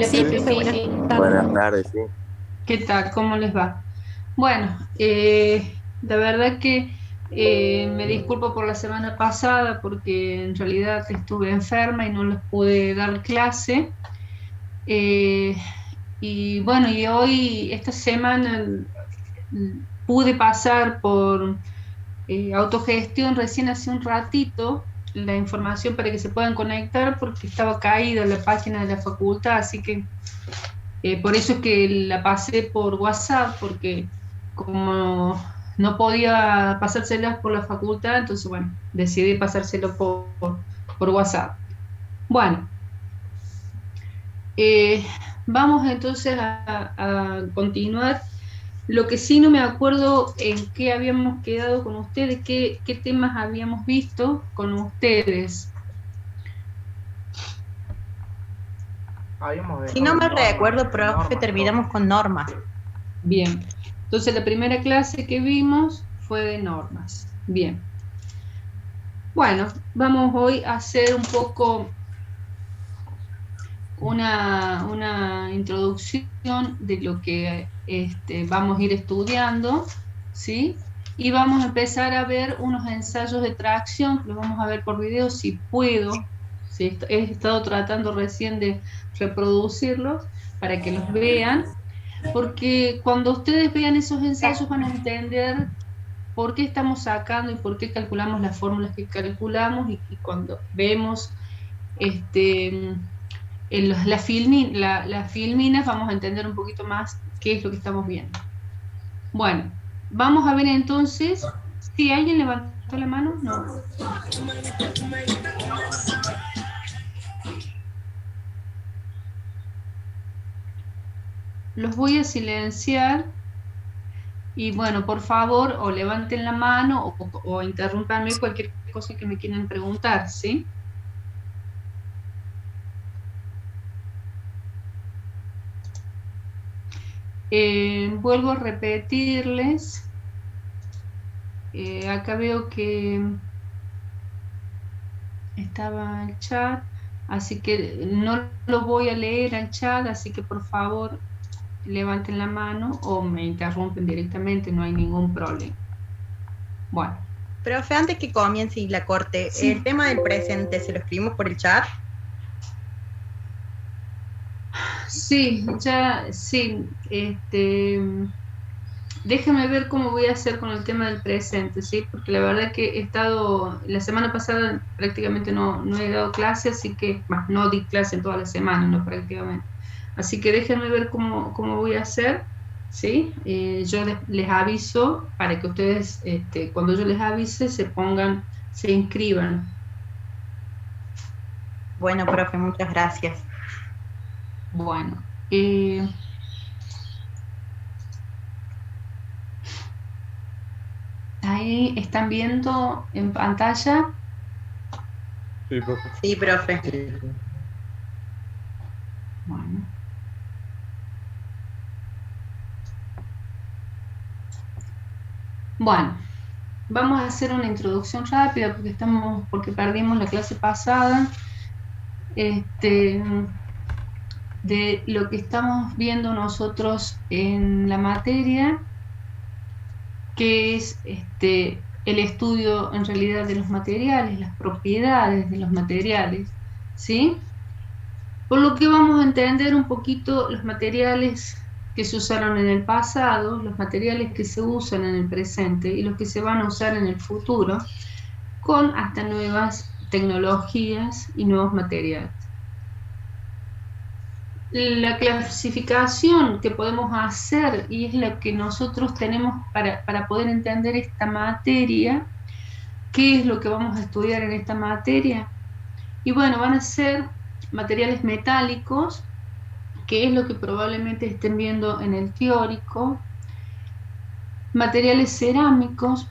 Sí, Sí, profe, buenas tardes. Buenas tardes, sí. ¿qué tal? ¿Cómo les va? Bueno, la verdad que me disculpo por la semana pasada porque en realidad estuve enferma y no les pude dar clase. Eh, y bueno, y hoy, esta semana, pude pasar por autogestión recién hace un ratito la información para que se puedan conectar porque estaba caída la página de la facultad, así que por eso es que la pasé por WhatsApp, porque como no podía pasárselas por la facultad, entonces bueno, decidí pasárselo por WhatsApp. Bueno, eh, vamos entonces a continuar. Lo que sí no me acuerdo en qué habíamos quedado con ustedes, qué temas habíamos visto con ustedes. Habíamos Si no dejado me normas, recuerdo, profe, normas, profe. terminamos con normas. Bien, entonces la primera clase que vimos fue de normas. Bien. Bueno, vamos hoy a hacer un poco una introducción de lo que vamos a ir estudiando, ¿sí? Y vamos a empezar a ver unos ensayos de tracción, que los vamos a ver por video si puedo. Sí, he estado tratando recién de reproducirlos para que los vean, porque cuando ustedes vean esos ensayos van a entender por qué estamos sacando y por qué calculamos las fórmulas que calculamos y cuando vemos las filminas vamos a entender un poquito más qué es lo que estamos viendo. Bueno, vamos a ver entonces si alguien levantó la mano. No. Los voy a silenciar y bueno, por favor, o levanten la mano o interrúmpanme cualquier cosa que me quieran preguntar, ¿sí? Vuelvo a repetirles. Acá veo que estaba el chat, así que no lo voy a leer al chat, así que por favor levanten la mano o me interrumpen directamente, no hay ningún problema. Bueno, Profe, antes que comience y la corte, el sí, tema del presente, ¿se lo escribimos por el chat? sí, ya, sí, déjame ver cómo voy a hacer con el tema del presente, ¿sí? Porque la verdad que he estado, la semana pasada prácticamente no he dado clase, así que, bah, no di clase en toda la semana, no prácticamente. Así que déjenme ver cómo voy a hacer, ¿sí? Yo les aviso para que ustedes, cuando yo les avise, se pongan, se inscriban. Bueno, profe, muchas gracias. Bueno, ahí están viendo en pantalla. Sí, profe. Sí, profe. Bueno. Bueno, vamos a hacer una introducción rápida porque perdimos la clase pasada, este, de lo que estamos viendo nosotros en la materia, que es el estudio en realidad de los materiales, las propiedades de los materiales, ¿sí? Por lo que vamos a entender un poquito los materiales que se usaron en el pasado, los materiales que se usan en el presente y los que se van a usar en el futuro, con hasta nuevas tecnologías y nuevos materiales. La clasificación que podemos hacer, y es la que nosotros tenemos para poder entender esta materia, ¿qué es lo que vamos a estudiar en esta materia? Y bueno, van a ser materiales metálicos, que es lo que probablemente estén viendo en el teórico, materiales cerámicos,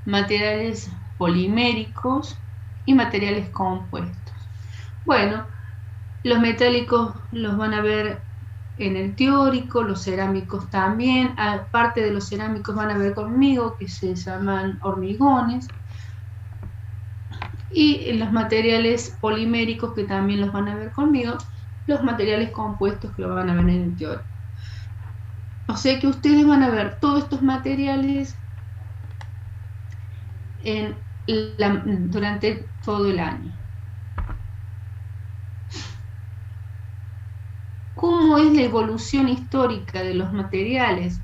materiales poliméricos y materiales compuestos. Bueno, los metálicos los van a ver en el teórico, los cerámicos también, aparte de los cerámicos van a ver conmigo, que se llaman hormigones, y los materiales poliméricos que también los van a ver conmigo, los materiales compuestos que lo van a ver en teoría. O sea que ustedes van a ver todos estos materiales durante todo el año. ¿Cómo es la evolución histórica de los materiales?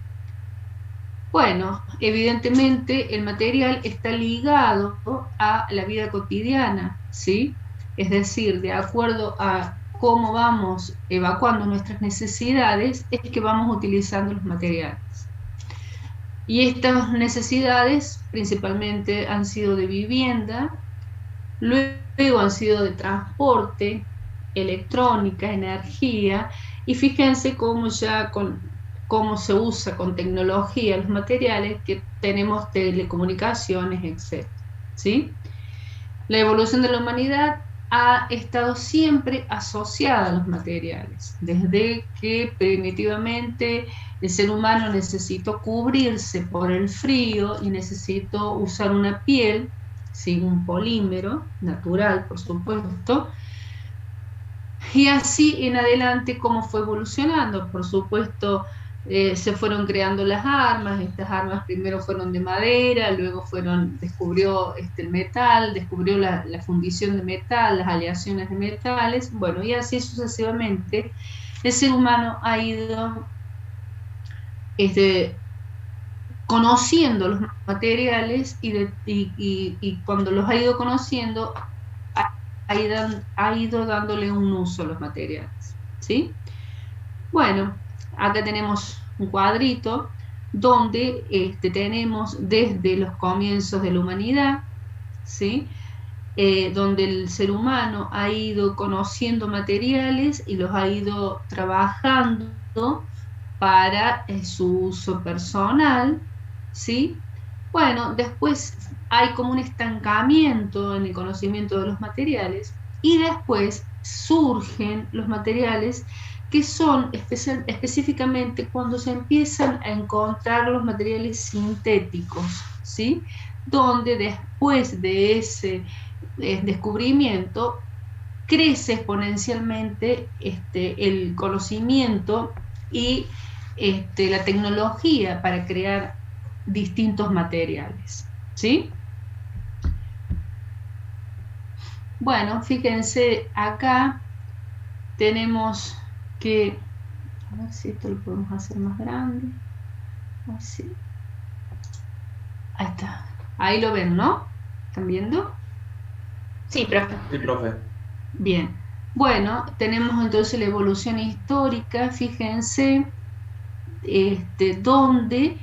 Bueno, evidentemente el material está ligado a la vida cotidiana, ¿sí? Es decir, de acuerdo a cómo vamos evacuando nuestras necesidades, es que vamos utilizando los materiales. Y estas necesidades principalmente han sido de vivienda, luego han sido de transporte, electrónica, energía, y fíjense cómo ya cómo se usa con tecnología los materiales, que tenemos telecomunicaciones, etc. ¿Sí? La evolución de la humanidad ha estado siempre asociada a los materiales, desde que primitivamente el ser humano necesitó cubrirse por el frío y necesitó usar una piel, ¿sí? Un polímero natural, por supuesto, y así en adelante cómo fue evolucionando. Por supuesto, se fueron creando las armas. Estas armas primero fueron de madera, luego descubrió el metal, descubrió la fundición de metal, las aleaciones de metales, bueno, y así sucesivamente el ser humano ha ido conociendo los materiales y cuando los ha ido conociendo ha ido dándole un uso a los materiales, ¿sí? Bueno, acá tenemos un cuadrito donde tenemos desde los comienzos de la humanidad, ¿sí? Donde el ser humano ha ido conociendo materiales y los ha ido trabajando para su uso personal, ¿sí? Bueno, después hay como un estancamiento en el conocimiento de los materiales y después surgen los materiales que son específicamente cuando se empiezan a encontrar los materiales sintéticos, ¿sí? Donde después de ese descubrimiento crece exponencialmente el conocimiento y la tecnología para crear distintos materiales, ¿sí? Bueno, fíjense, acá tenemos que, a ver si esto lo podemos hacer más grande, así. Ahí está, ahí lo ven, ¿no? ¿Están viendo? Sí, profe. Sí, profe. Bien, bueno, tenemos entonces la evolución histórica, fíjense, donde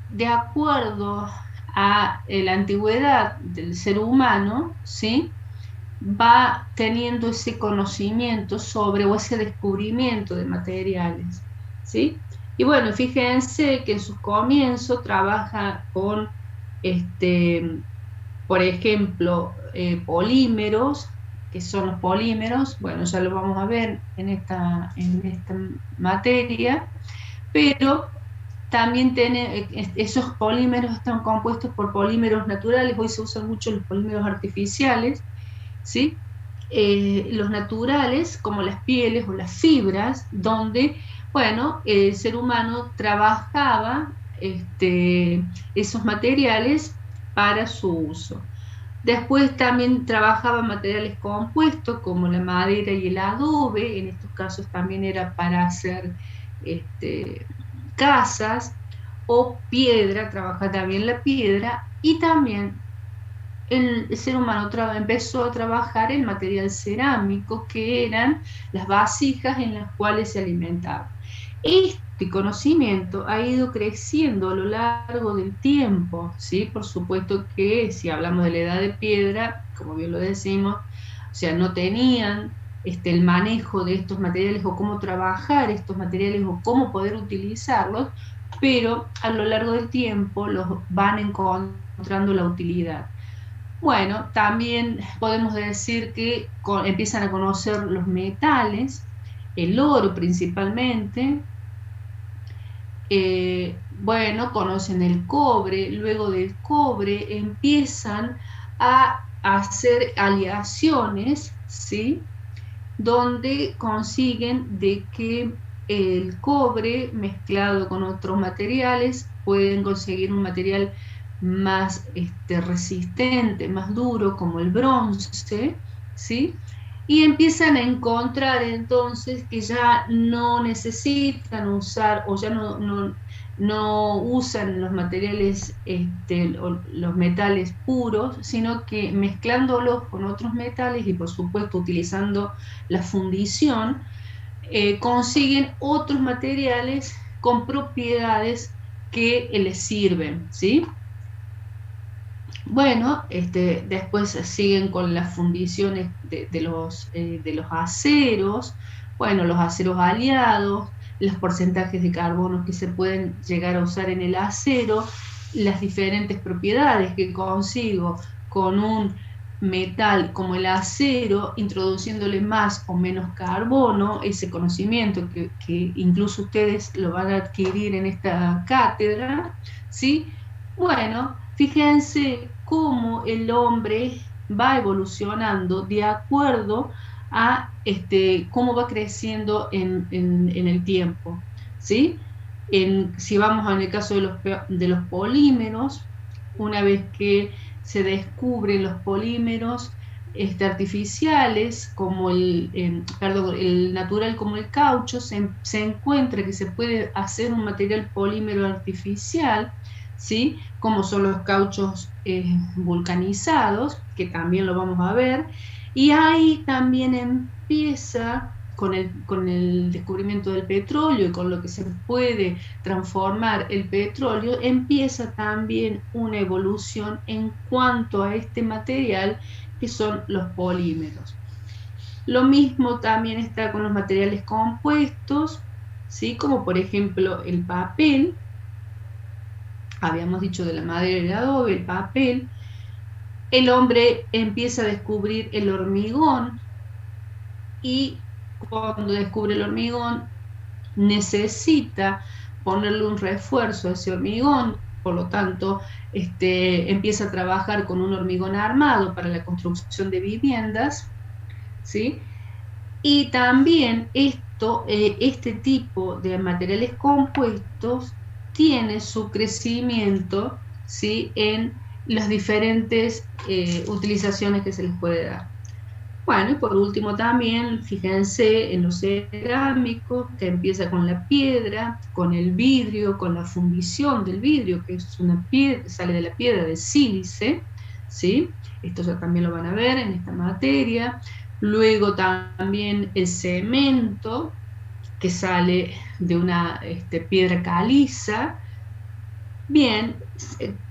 de acuerdo a la antigüedad del ser humano, ¿sí? Va teniendo ese conocimiento sobre o ese descubrimiento de materiales, ¿sí? Y bueno, fíjense que en sus comienzos trabaja con, por ejemplo, polímeros, que son los polímeros, bueno, ya lo vamos a ver en esta materia, pero también esos polímeros están compuestos por polímeros naturales. Hoy se usan mucho los polímeros artificiales, ¿sí? Los naturales, como las pieles o las fibras, donde, bueno, el ser humano trabajaba esos materiales para su uso. Después también trabajaba materiales compuestos como la madera y el adobe. En estos casos también era para hacer casas, o piedra, trabaja también la piedra, y también el ser humano empezó a trabajar el material cerámico, que eran las vasijas en las cuales se alimentaba. Este conocimiento ha ido creciendo a lo largo del tiempo, ¿sí? Por supuesto que si hablamos de la edad de piedra, como bien lo decimos, o sea, no tenían el manejo de estos materiales o cómo trabajar estos materiales o cómo poder utilizarlos, pero a lo largo del tiempo los van encontrando la utilidad. Bueno, también podemos decir que empiezan a conocer los metales, el oro principalmente. Bueno, conocen el cobre, luego del cobre empiezan a hacer aleaciones, ¿sí? donde consiguen de que el cobre mezclado con otros materiales pueden conseguir un material más resistente, más duro, como el bronce, ¿sí? Y empiezan a encontrar entonces que ya no necesitan usar o ya no usan los materiales, los metales puros, sino que mezclándolos con otros metales y por supuesto utilizando la fundición, consiguen otros materiales con propiedades que les sirven, ¿sí? Bueno, después siguen con las fundiciones de los aceros, bueno, los aceros aliados, los porcentajes de carbono que se pueden llegar a usar en el acero, las diferentes propiedades que consigo con un metal como el acero, introduciéndole más o menos carbono, ese conocimiento que incluso ustedes lo van a adquirir en esta cátedra, ¿sí? Bueno, fíjense cómo el hombre va evolucionando de acuerdo a cómo va creciendo en el tiempo, ¿sí? Si vamos en el caso de los polímeros, una vez que se descubren los polímeros artificiales, como perdón, el natural como el caucho, se encuentra que se puede hacer un material polímero artificial, ¿sí? Como son los cauchos vulcanizados, que también lo vamos a ver, y ahí también empieza con el descubrimiento del petróleo y con lo que se puede transformar el petróleo, empieza también una evolución en cuanto a este material que son los polímeros. Lo mismo también está con los materiales compuestos, ¿sí? Como por ejemplo el papel. Habíamos dicho de la madera y el adobe, el papel. El hombre empieza a descubrir el hormigón y cuando descubre el hormigón necesita ponerle un refuerzo a ese hormigón, por lo tanto empieza a trabajar con un hormigón armado para la construcción de viviendas, ¿sí? Y también este tipo de materiales compuestos tiene su crecimiento, ¿sí? En las diferentes utilizaciones que se les puede dar. Bueno, y por último también, fíjense en los cerámicos, que empieza con la piedra, con el vidrio, con la fundición del vidrio, que es una piedra, sale de la piedra de sílice, ¿sí? Esto ya también lo van a ver en esta materia. Luego también el cemento, que sale de una piedra caliza. Bien,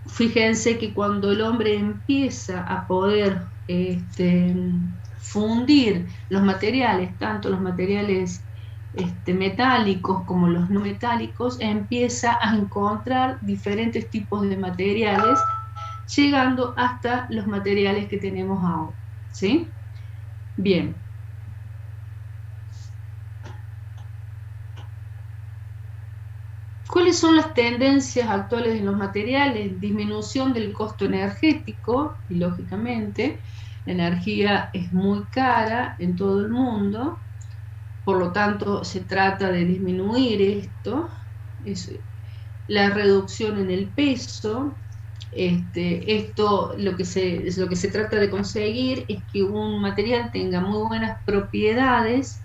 fíjense que cuando el hombre empieza a poder fundir los materiales, tanto los materiales metálicos como los no metálicos, empieza a encontrar diferentes tipos de materiales, llegando hasta los materiales que tenemos ahora, ¿sí? Bien. ¿Cuáles son las tendencias actuales en los materiales? Disminución del costo energético, y lógicamente la energía es muy cara en todo el mundo, por lo tanto se trata de disminuir esto, la reducción en el peso. Esto lo que se trata de conseguir es que un material tenga muy buenas propiedades,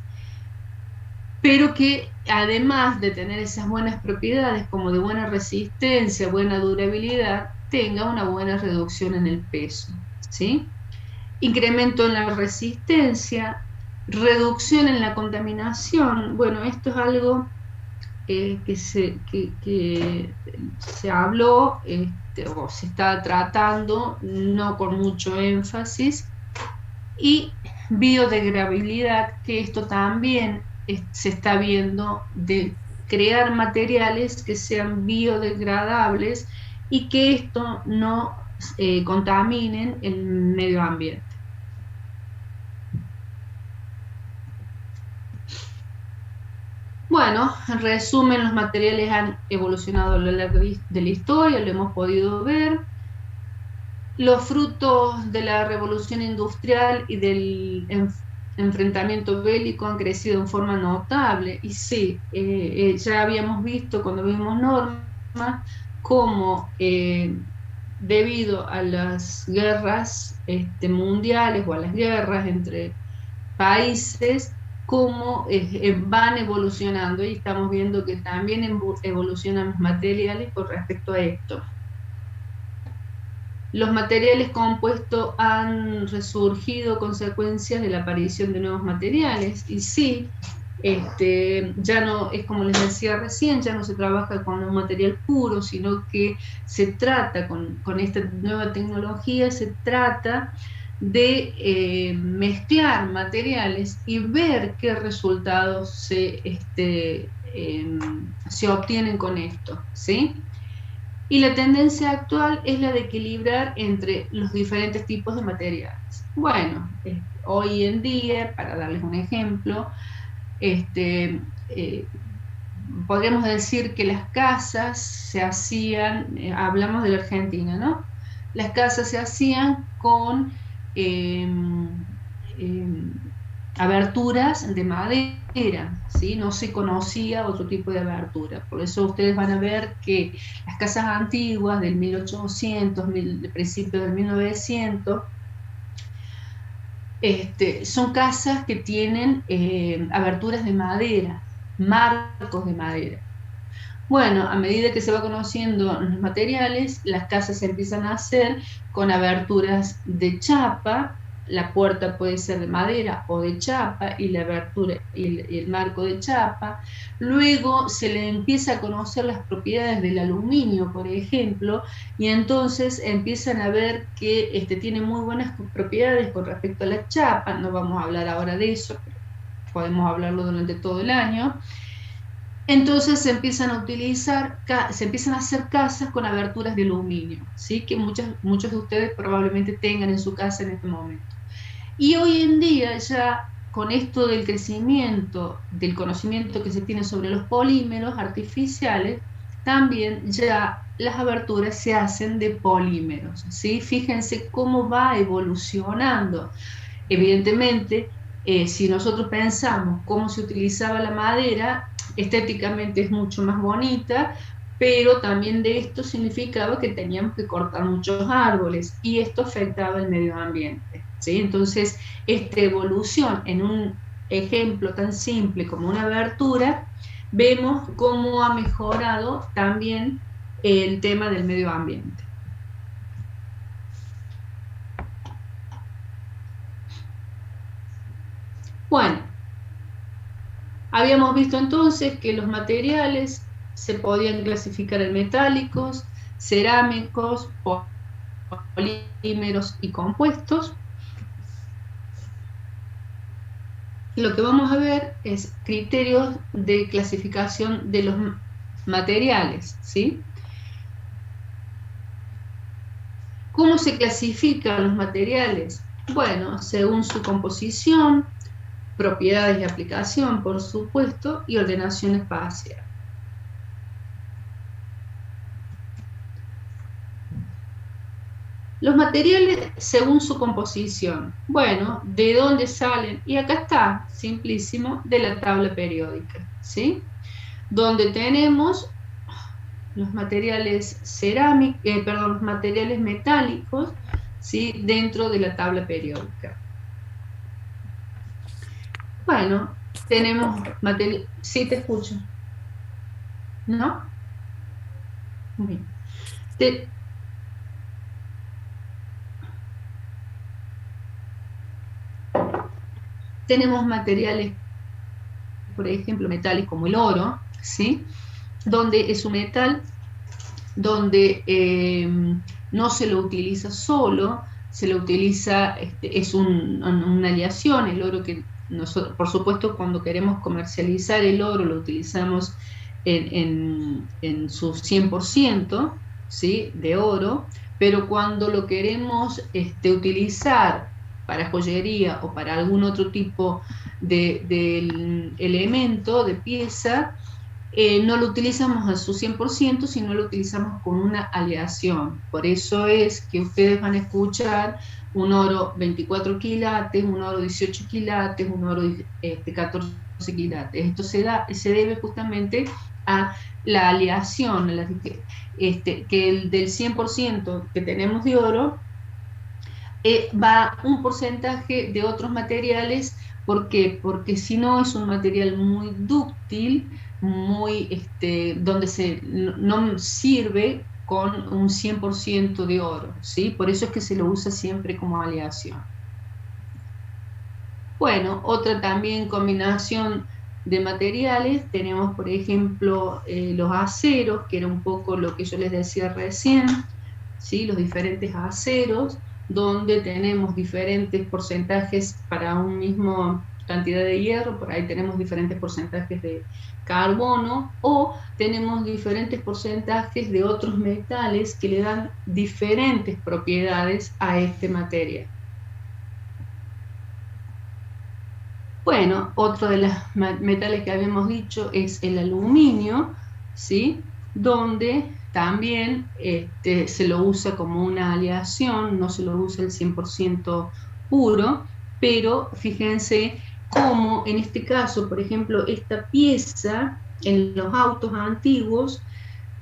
pero que además de tener esas buenas propiedades como de buena resistencia, buena durabilidad, tenga una buena reducción en el peso, ¿sí? Incremento en la resistencia, reducción en la contaminación. Bueno, esto es algo que se habló o se está tratando, no con mucho énfasis, y biodegradabilidad, que esto también se está viendo, de crear materiales que sean biodegradables y que esto no contaminen el medio ambiente. Bueno, en resumen, los materiales han evolucionado a lo largo de la historia, lo hemos podido ver. Los frutos de la revolución industrial y del enfrentamiento bélico han crecido en forma notable. Y sí, ya habíamos visto cuando vimos Norma cómo debido a las guerras mundiales o a las guerras entre países, cómo van evolucionando, y estamos viendo que también evolucionan los materiales con respecto a esto. Los materiales compuestos han resurgido consecuencias de la aparición de nuevos materiales, y sí, ya no, es como les decía recién, ya no se trabaja con un material puro, sino que se trata, con esta nueva tecnología, se trata de mezclar materiales y ver qué resultados se obtienen con esto, ¿sí? Y la tendencia actual es la de equilibrar entre los diferentes tipos de materiales. Bueno, hoy en día, para darles un ejemplo, eh, podríamos decir que las casas se hacían, hablamos de la Argentina, ¿no? Las casas se hacían con eh, eh, aberturas de madera, ¿sí? No se conocía otro tipo de abertura. Por eso ustedes van a ver que las casas antiguas del 1800, de principios del 1900, son casas que tienen aberturas de madera, marcos de madera. Bueno, a medida que se va conociendo los materiales, las casas se empiezan a hacer con aberturas de chapa. La puerta puede ser de madera o de chapa, y la abertura y el marco de chapa. Luego se le empieza a conocer las propiedades del aluminio, por ejemplo, y entonces empiezan a ver que tiene muy buenas propiedades con respecto a la chapa. No vamos a hablar ahora de eso, pero podemos hablarlo durante todo el año. Entonces se empiezan a utilizar, se empiezan a hacer casas con aberturas de aluminio, ¿sí? Que muchos de ustedes probablemente tengan en su casa en este momento. Y hoy en día, ya con esto del crecimiento, del conocimiento que se tiene sobre los polímeros artificiales, también ya las aberturas se hacen de polímeros, ¿sí? Fíjense cómo va evolucionando. Evidentemente, si nosotros pensamos cómo se utilizaba la madera, estéticamente es mucho más bonita, pero también de esto significaba que teníamos que cortar muchos árboles, y esto afectaba el medio ambiente, ¿sí? Entonces, esta evolución en un ejemplo tan simple como una abertura, vemos cómo ha mejorado también el tema del medio ambiente. Bueno, habíamos visto entonces que los materiales se podían clasificar en metálicos, cerámicos, polímeros y compuestos. Lo que vamos a ver es criterios de clasificación de los materiales, ¿sí? ¿Cómo se clasifican los materiales? Bueno, según su composición, propiedades de aplicación, por supuesto, y ordenación espacial. Los materiales según su composición. Bueno, ¿de dónde salen? Y acá está, simplísimo, de la tabla periódica, ¿sí? Donde tenemos los materiales los materiales metálicos, ¿sí? Dentro de la tabla periódica. Bueno, tenemos material. Sí, te escucho. ¿No? Bien. Tenemos materiales, por ejemplo, metales como el oro, ¿sí? Donde es un metal donde no se lo utiliza solo, se lo utiliza, es una aleación. El oro que nosotros, por supuesto, cuando queremos comercializar el oro, lo utilizamos en su 100%, ¿sí? De oro, pero cuando lo queremos utilizar para joyería o para algún otro tipo de elemento, de pieza, no lo utilizamos a su 100%, sino lo utilizamos con una aleación. Por eso es que ustedes van a escuchar un oro 24 quilates, un oro 18 quilates, un oro 14 quilates. Esto se debe justamente a la aleación, que del 100% que tenemos de oro, va un porcentaje de otros materiales. ¿Por qué? Porque si no es un material muy dúctil, donde no sirve con un 100% de oro, ¿sí? Por eso es que se lo usa siempre como aleación. Bueno, otra también combinación de materiales, tenemos por ejemplo los aceros, que era un poco lo que yo les decía recién, ¿sí? Los diferentes aceros, donde tenemos diferentes porcentajes para un mismo cantidad de hierro, por ahí tenemos diferentes porcentajes de carbono, o tenemos diferentes porcentajes de otros metales que le dan diferentes propiedades a este material. Bueno, otro de los metales que habíamos dicho es el aluminio, ¿sí? Donde también se lo usa como una aleación, no se lo usa el 100% puro, pero fíjense cómo en este caso, por ejemplo, esta pieza en los autos antiguos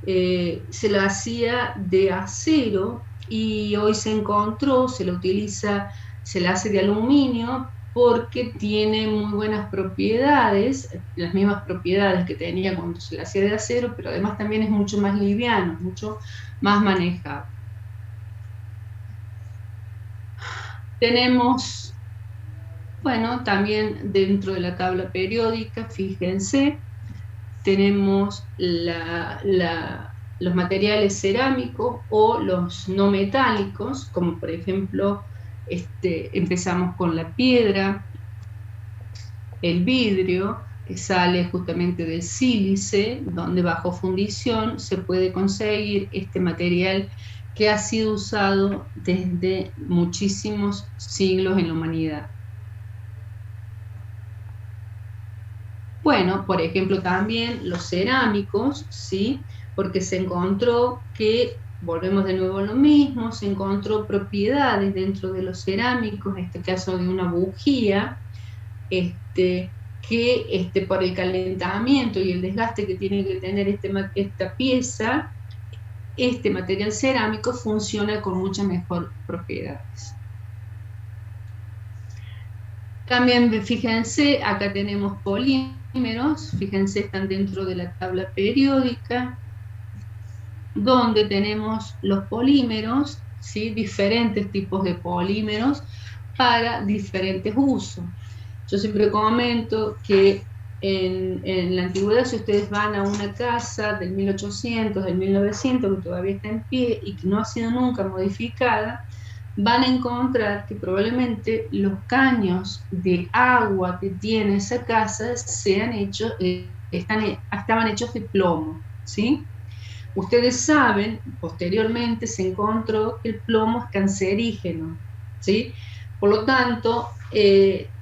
se la hacía de acero y hoy se encontró, se la utiliza, se la hace de aluminio porque tiene muy buenas propiedades, las mismas propiedades que tenía cuando se la hacía de acero, pero además también es mucho más liviano, mucho más manejable. Tenemos, bueno, también dentro de la tabla periódica, fíjense, tenemos los materiales cerámicos o los no metálicos, como por ejemplo, empezamos con la piedra, el vidrio, que sale justamente del sílice, donde bajo fundición se puede conseguir este material que ha sido usado desde muchísimos siglos en la humanidad. Bueno, por ejemplo, también los cerámicos, ¿sí? Porque se encontró que, volvemos de nuevo a lo mismo, se encontró propiedades dentro de los cerámicos, en este caso de una bujía, que por el calentamiento y el desgaste que tiene que tener esta pieza, este material cerámico funciona con muchas mejores propiedades. También fíjense, acá tenemos polímeros, fíjense, están dentro de la tabla periódica, donde tenemos los polímeros, ¿sí? Diferentes tipos de polímeros para diferentes usos. Yo siempre comento que en la antigüedad, si ustedes van a una casa del 1800, del 1900, que todavía está en pie y que no ha sido nunca modificada, van a encontrar que probablemente los caños de agua que tiene esa casa estaban hechos de plomo, ¿sí? Ustedes saben, posteriormente se encontró que el plomo es cancerígeno, ¿sí? Por lo tanto,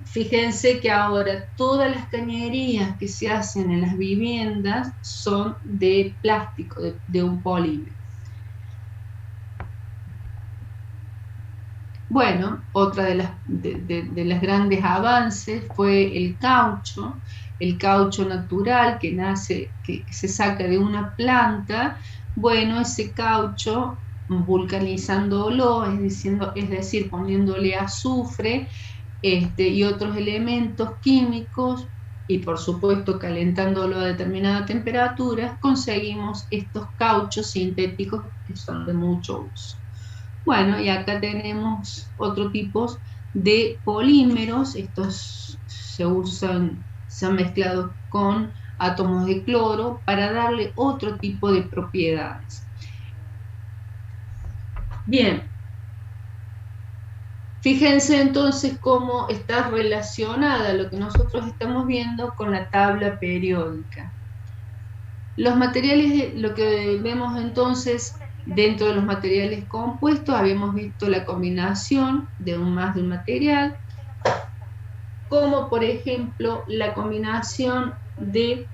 fíjense que ahora todas las cañerías que se hacen en las viviendas son de plástico, de un polímero. Bueno, otra de las grandes avances fue el caucho natural que se saca de una planta. Bueno, ese caucho, vulcanizándolo, es decir, poniéndole azufre, y otros elementos químicos, y por supuesto calentándolo a determinada temperatura, conseguimos estos cauchos sintéticos que son de mucho uso. Bueno, y acá tenemos otro tipo de polímeros. Estos se han mezclado con átomos de cloro para darle otro tipo de propiedades. Bien, fíjense entonces cómo está relacionada lo que nosotros estamos viendo con la tabla periódica. Los materiales, lo que vemos entonces dentro de los materiales compuestos, habíamos visto la combinación de más de un material, como por ejemplo la combinación de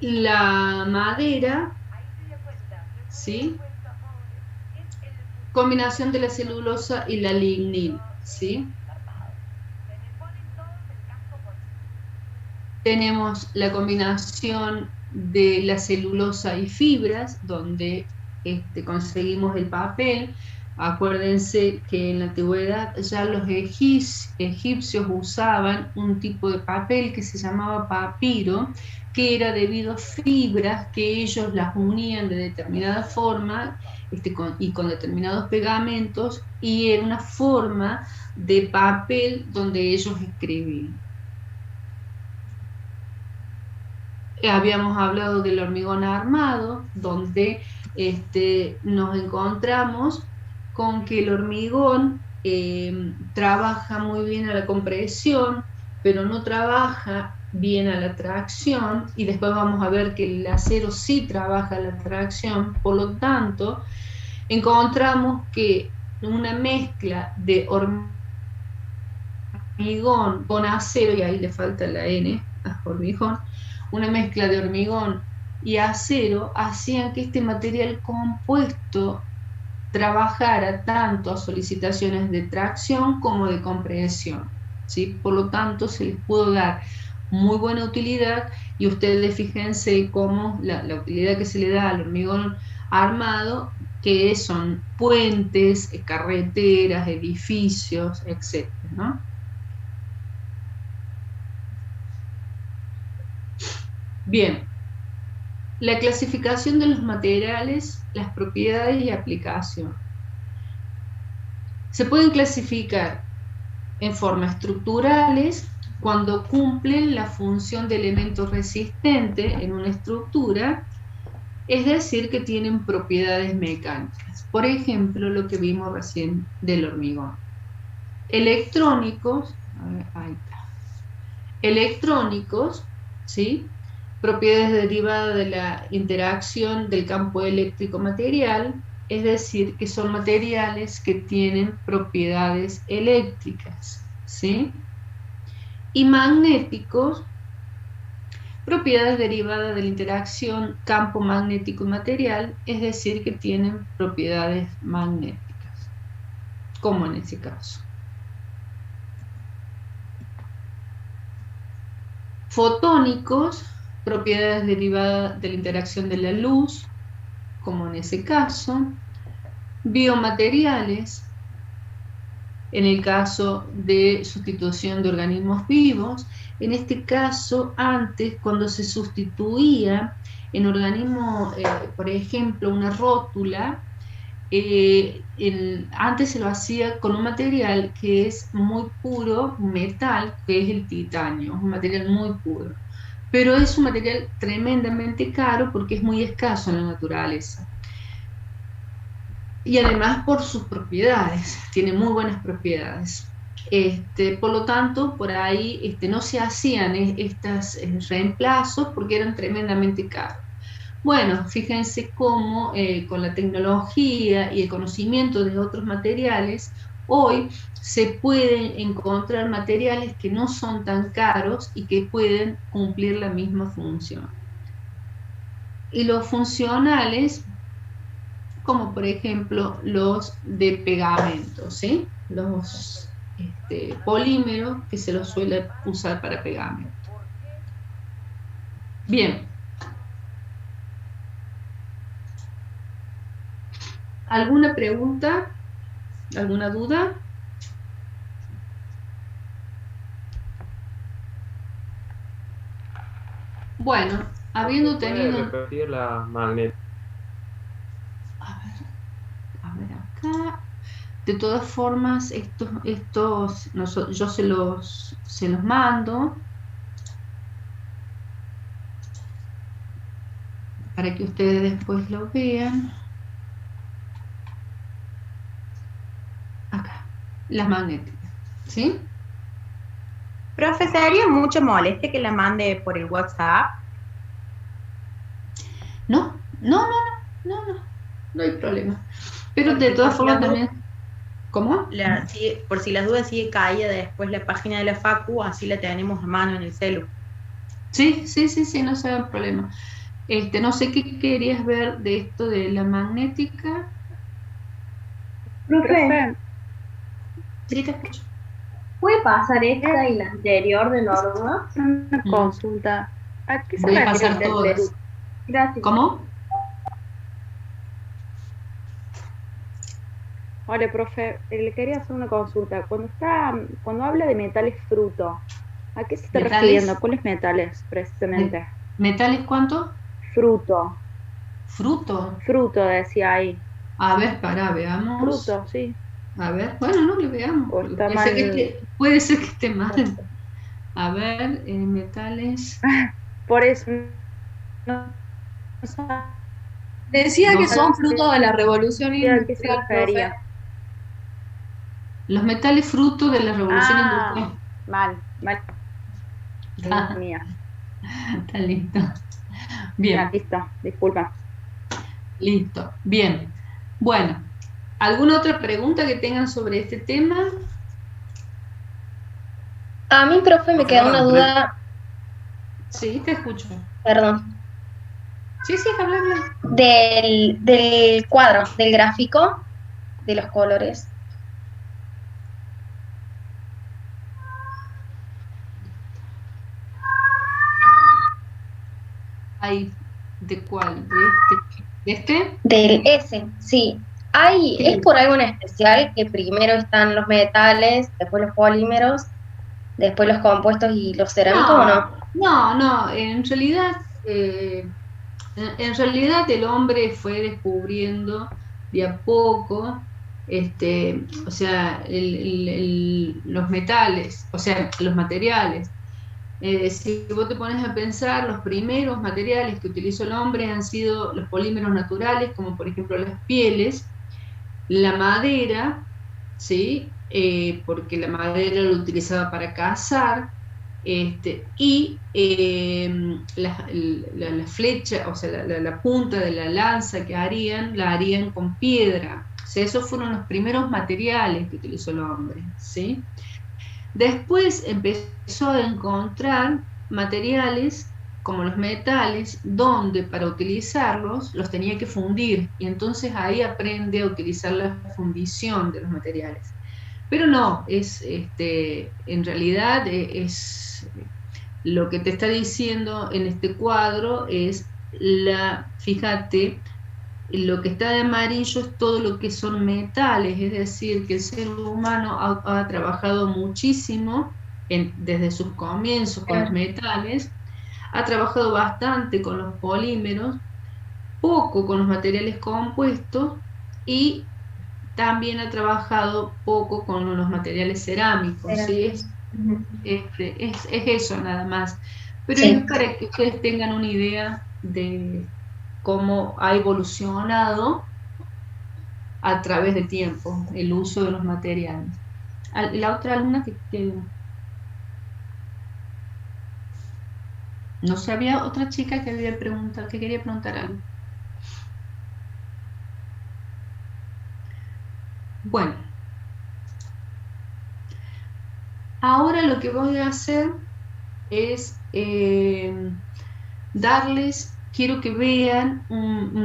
la madera, ¿sí? combinación de la celulosa y la lignina, ¿sí? Tenemos la combinación de la celulosa y fibras, donde conseguimos el papel. Acuérdense que en la antigüedad ya los egipcios usaban un tipo de papel que se llamaba papiro, que era debido a fibras que ellos las unían de determinada forma y con determinados pegamentos, y era una forma de papel donde ellos escribían. Habíamos hablado del hormigón armado, donde nos encontramos con que el hormigón trabaja muy bien a la compresión, pero no trabaja bien a la tracción, y después vamos a ver que el acero sí trabaja a la tracción. Por lo tanto, encontramos que una mezcla de hormigón con acero, y ahí le falta la N a hormigón, una mezcla de hormigón y acero hacían que este material compuesto trabajara tanto a solicitaciones de tracción como de compresión, ¿sí? Por lo tanto, se les pudo dar muy buena utilidad, y ustedes fíjense cómo la utilidad que se le da al hormigón armado, que son puentes, carreteras, edificios, etcétera, ¿no? Bien, la clasificación de los materiales, las propiedades y aplicación. Se pueden clasificar en formas estructurales cuando cumplen la función de elemento resistente en una estructura, es decir, que tienen propiedades mecánicas. Por ejemplo, lo que vimos recién del hormigón. Electrónicos, a ver, ahí está. Electrónicos, ¿sí? Propiedades derivadas de la interacción del campo eléctrico material, es decir, que son materiales que tienen propiedades eléctricas, ¿sí? Y magnéticos, propiedades derivadas de la interacción campo magnético y material, es decir, que tienen propiedades magnéticas, como en este caso. Fotónicos, propiedades derivadas de la interacción de la luz, como en ese caso. Biomateriales, en el caso de sustitución de organismos vivos. En este caso, antes, cuando se sustituía en organismo, por ejemplo, una rótula, antes se lo hacía con un material que es muy puro, metal, que es el titanio, un material muy puro. Pero es un material tremendamente caro porque es muy escaso en la naturaleza. Y además por sus propiedades, tiene muy buenas propiedades. Por lo tanto, por ahí no se hacían estos reemplazos porque eran tremendamente caros. Bueno, fíjense cómo con la tecnología y el conocimiento de otros materiales, hoy se pueden encontrar materiales que no son tan caros y que pueden cumplir la misma función. Y los funcionales, como por ejemplo los de pegamento, ¿sí? Los polímeros que se los suele usar para pegamento. Bien. ¿Alguna pregunta? ¿Alguna duda? Bueno, habiendo tenido... ¿Puede repetir la magneto? A ver acá. De todas formas, yo se los mando para que ustedes después lo vean. Acá, las magnéticas, ¿sí? Profe, ¿sería mucho molestia que la mande por el WhatsApp? No hay problema. Pero Porque de todas por si formas las también... ¿Cómo? por si las dudas sigue caída después la página de la Facu, así la tenemos a mano en el celu. Sí, no se hagan problema. No sé qué querías ver de esto de la magnética. Profe, Sí, te escucho. ¿puede pasar esta y ¿Eh? la anterior de Norma? Una Mm. consulta. ¿A qué se Voy a refiere pasar metal todas. fruto? Gracias. ¿Cómo? Hola, profe, le quería hacer una consulta. Cuando habla de metales fruto, ¿a qué se está refiriendo? ¿A ¿Metales? cuáles metales, precisamente? ¿Metales cuánto? Fruto, Fruto. fruto, decía ahí. A ver, para, veamos. Fruto, sí. A ver, bueno, no le veamos, O porque está mal. puede ser que esté mal. A ver, metales. Por eso no sabía Decía que son fruto de la revolución a qué se industrial, profe. refería. Los metales fruto de la revolución Ah, industrial. mal, Está, mía. está listo. Ya, Bien, listo, disculpa. listo. Bien. Bueno, ¿alguna otra pregunta que tengan sobre este tema? A mí, profe, me queda una Profesora, duda, Sí, te escucho. perdón, Sí, sí, habla, habla. del cuadro, del gráfico, de los colores. Ahí, ¿de cuál? ¿De este? ¿De este? Del S, sí. ¿Es Sí. por algo en especial que primero están los metales, después los polímeros, después los compuestos y los cerámicos o no? No, eh, en realidad el hombre fue descubriendo de a poco, o sea, los metales, o sea, los materiales. Si vos te pones a pensar, los primeros materiales que utilizó el hombre han sido los polímeros naturales, como por ejemplo las pieles, la madera, ¿sí? Porque la madera lo utilizaba para cazar, y la flecha, o sea, la punta de la lanza que harían, la harían con piedra. O sea, esos fueron los primeros materiales que utilizó el hombre, ¿sí? Después empezó a encontrar materiales como los metales, donde para utilizarlos los tenía que fundir, y entonces ahí aprende a utilizar la fundición de los materiales. Pero no, en realidad es lo que te está diciendo en este cuadro es fíjate, lo que está de amarillo es todo lo que son metales, es decir, que el ser humano ha trabajado muchísimo desde sus comienzos con los Claro. metales, ha trabajado bastante con los polímeros, poco con los materiales compuestos y también ha trabajado poco con los materiales cerámicos, ¿sí? Cerámicos. Ujú. Es eso nada más. Pero Sí. es para que ustedes tengan una idea de cómo ha evolucionado a través del tiempo el uso de los materiales. La otra alumna que no sé, había otra chica que había preguntado, que quería preguntar algo. Bueno, ahora lo que voy a hacer es quiero que vean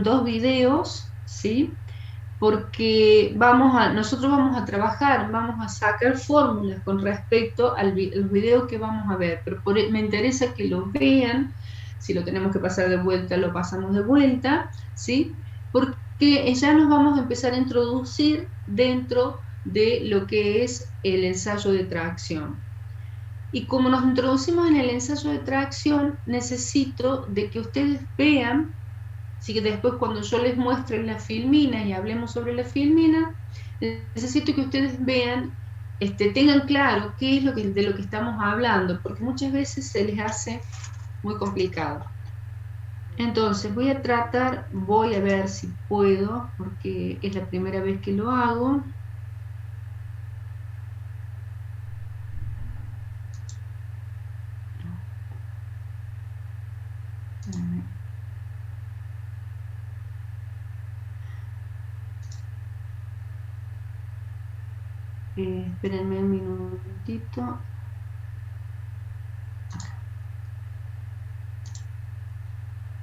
dos videos, ¿sí? Porque nosotros vamos a trabajar, vamos a sacar fórmulas con respecto los videos que vamos a ver, pero me interesa que lo vean. Si lo tenemos que pasar de vuelta, lo pasamos de vuelta, ¿sí? Porque ya nos vamos a empezar a introducir dentro de lo que es el ensayo de tracción. Y como nos introducimos en el ensayo de tracción, necesito de que ustedes vean. Así que después cuando yo les muestre la filmina y hablemos sobre la filmina, necesito que ustedes vean, tengan claro qué es de lo que estamos hablando, porque muchas veces se les hace muy complicado. Entonces voy a ver si puedo, porque es la primera vez que lo hago. Espérenme un minutito.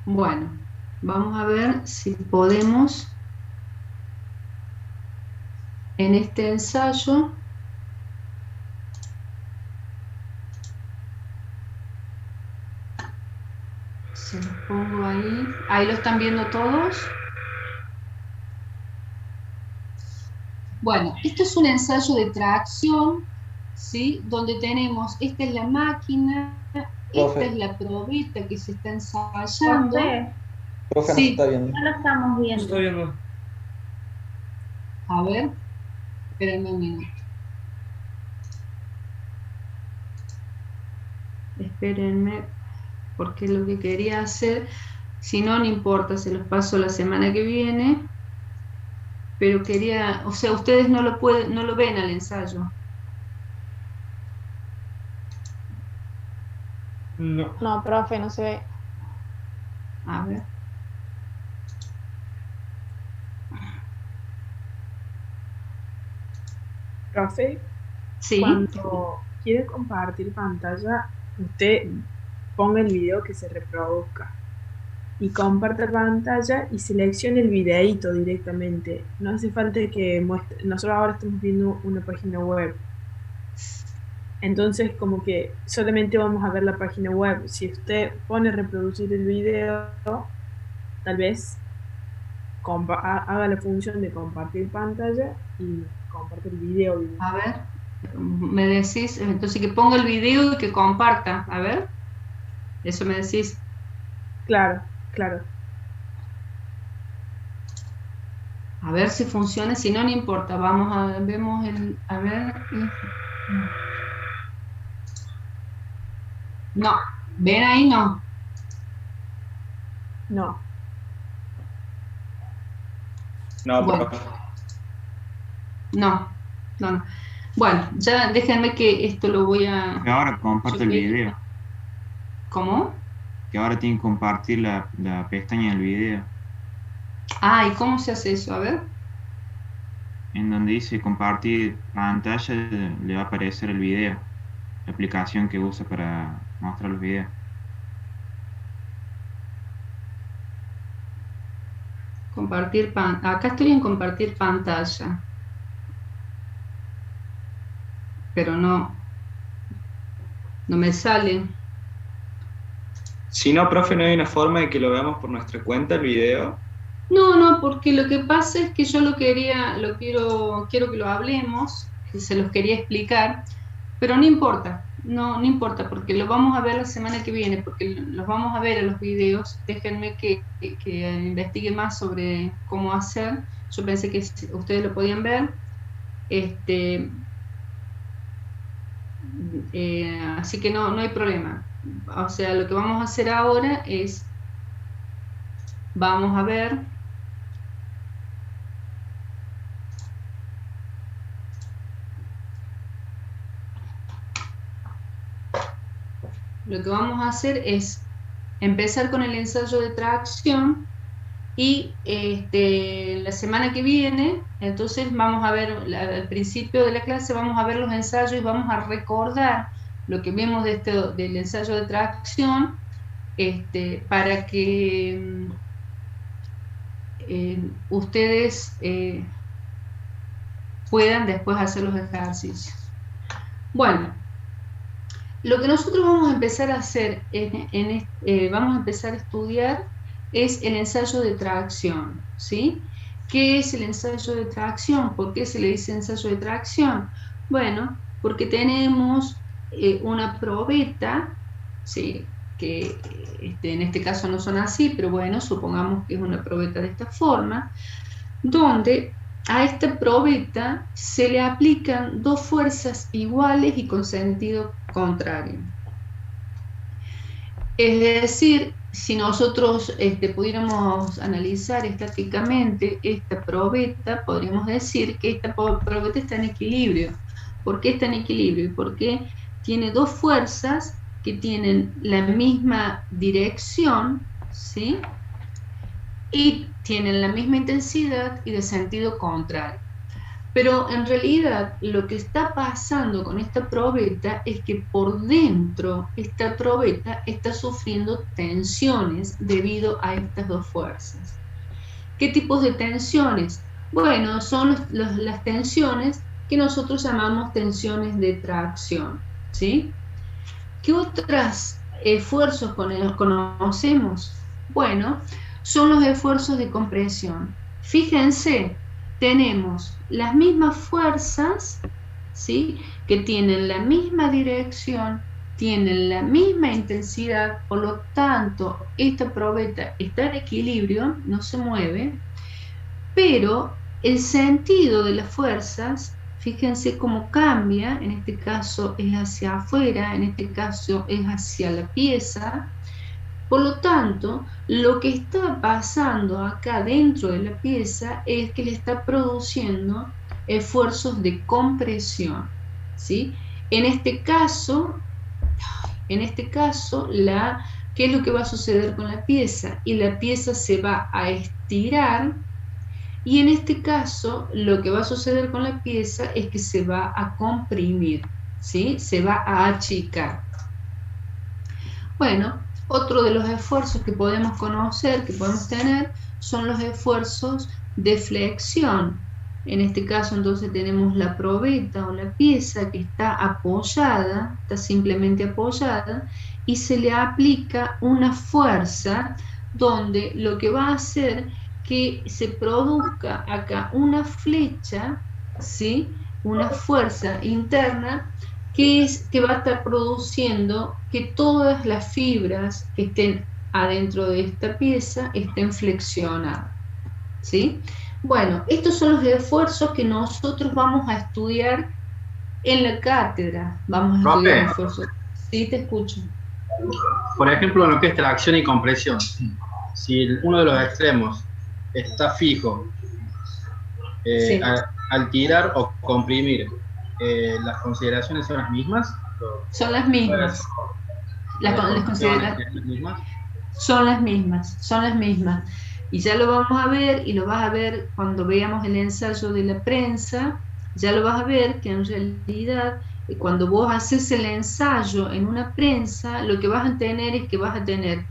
Bueno, vamos a ver si podemos. en este ensayo, se los pongo ahí lo están viendo todos. Bueno, esto es un ensayo de tracción, ¿sí? Donde tenemos, esta es la máquina, esta Profe, es la probeta que se está ensayando. José, profe, no se Sí, está viendo. no lo estamos No se viendo. está viendo. a ver, espérenme un minuto. Espérenme, porque lo que quería hacer, si no, no importa, se los paso la semana que viene, pero quería, o sea, ustedes no lo pueden, no lo ven al ensayo. No. No, profe, no se ve. A ver. Profe, Sí, cuando quiere compartir pantalla, usted ponga el video que se reproduzca y comparta pantalla y seleccione el videíto directamente. No hace falta que muestre. Nosotros ahora estamos viendo una página web. Entonces, como que solamente vamos a ver la página web. Si usted pone reproducir el video, tal vez haga la función de compartir pantalla y comparte el video. a ver, me decís, entonces que ponga el video y que comparta, a ver, eso me decís. Claro, claro. A ver si funciona, si no, no importa, vamos a, vemos el, a ver. No, ven ahí, no. No. No, Bueno, profe. no, no. Bueno, ya déjenme que esto lo voy Que a... ahora comparte el video. ¿Cómo? Que ahora tiene que compartir la pestaña del video. Ah, ¿y cómo se hace eso? A ver. En donde dice compartir pantalla, le va a aparecer el video. La aplicación que usa para mostrar los videos. Compartir acá estoy en compartir pantalla. Pero no me sale. Si no, profe, ¿no hay una forma de que lo veamos por nuestra cuenta el video? No, porque lo que pasa es que yo quiero que lo hablemos, que se los quería explicar, pero no importa, no importa, porque lo vamos a ver la semana que viene, porque los vamos a ver a los videos. Déjenme que investigue más sobre cómo hacer. Yo pensé que ustedes lo podían ver. Así que no hay problema. O sea, lo que vamos a hacer ahora es, vamos a ver. Lo que vamos a hacer es empezar con el ensayo de tracción y la semana que viene, entonces vamos a ver, al principio de la clase vamos a ver los ensayos y vamos a recordar lo que vimos del ensayo de tracción, para que ustedes puedan después hacer los ejercicios. Bueno, lo que nosotros vamos a empezar a hacer, vamos a empezar a estudiar, es el ensayo de tracción, ¿sí? ¿Qué es el ensayo de tracción? ¿Por qué se le dice ensayo de tracción? Bueno, porque tenemos una probeta, ¿sí? Que en este caso no son así, pero bueno, supongamos que es una probeta de esta forma, donde a esta probeta se le aplican dos fuerzas iguales y con sentido contrario. Es decir, si nosotros pudiéramos analizar estáticamente esta probeta, podríamos decir que esta probeta está en equilibrio. ¿Por qué está en equilibrio? Porque tiene dos fuerzas que tienen la misma dirección, ¿sí? Y tienen la misma intensidad y de sentido contrario. Pero en realidad lo que está pasando con esta probeta es que por dentro esta probeta está sufriendo tensiones debido a estas dos fuerzas. ¿Qué tipos de tensiones? Bueno, son las tensiones que nosotros llamamos tensiones de tracción, ¿sí? ¿Qué otros esfuerzos conocemos? Bueno, son los esfuerzos de compresión. Fíjense, tenemos las mismas fuerzas, ¿sí?, que tienen la misma dirección, tienen la misma intensidad, por lo tanto, esta probeta está en equilibrio, no se mueve, pero el sentido de las fuerzas, fíjense cómo cambia, en este caso es hacia afuera, en este caso es hacia la pieza. Por lo tanto, lo que está pasando acá dentro de la pieza es que le está produciendo esfuerzos de compresión, ¿sí? En este caso, ¿qué es lo que va a suceder con la pieza? Y la pieza se va a estirar. Y en este caso, lo que va a suceder con la pieza es que se va a comprimir, ¿sí? Se va a achicar. Bueno, otro de los esfuerzos que podemos conocer, que podemos tener, son los esfuerzos de flexión. En este caso, entonces, tenemos la probeta o la pieza que está apoyada, está simplemente apoyada, y se le aplica una fuerza donde lo que va a hacer que se produzca acá una flecha, ¿sí?, una fuerza interna que va a estar produciendo que todas las fibras que estén adentro de esta pieza estén flexionadas, ¿sí? Bueno, estos son los esfuerzos que nosotros vamos a estudiar en la cátedra. Vamos a estudiar esfuerzos. Sí, te escucho. Por ejemplo, en lo que es tracción y compresión, si uno de los extremos está fijo, Sí. al tirar o comprimir, ¿las consideraciones son las mismas? Son las mismas. Las mismas. Son las mismas. Y ya lo vamos a ver, y lo vas a ver cuando veamos el ensayo de la prensa, ya lo vas a ver que en realidad cuando vos haces el ensayo en una prensa, lo que vas a tener es que vas a tener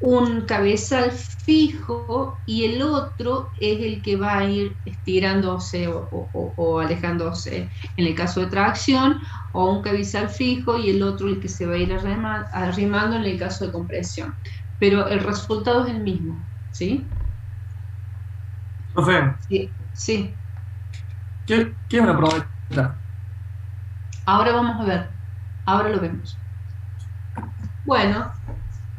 un cabezal fijo y el otro es el que va a ir estirándose o alejándose en el caso de tracción, o un cabezal fijo y el otro el que se va a ir arrimando en el caso de compresión. Pero el resultado es el mismo, ¿sí? Profe, Sí. ¿qué es una probeta? Ahora vamos a ver, ahora lo vemos. Bueno,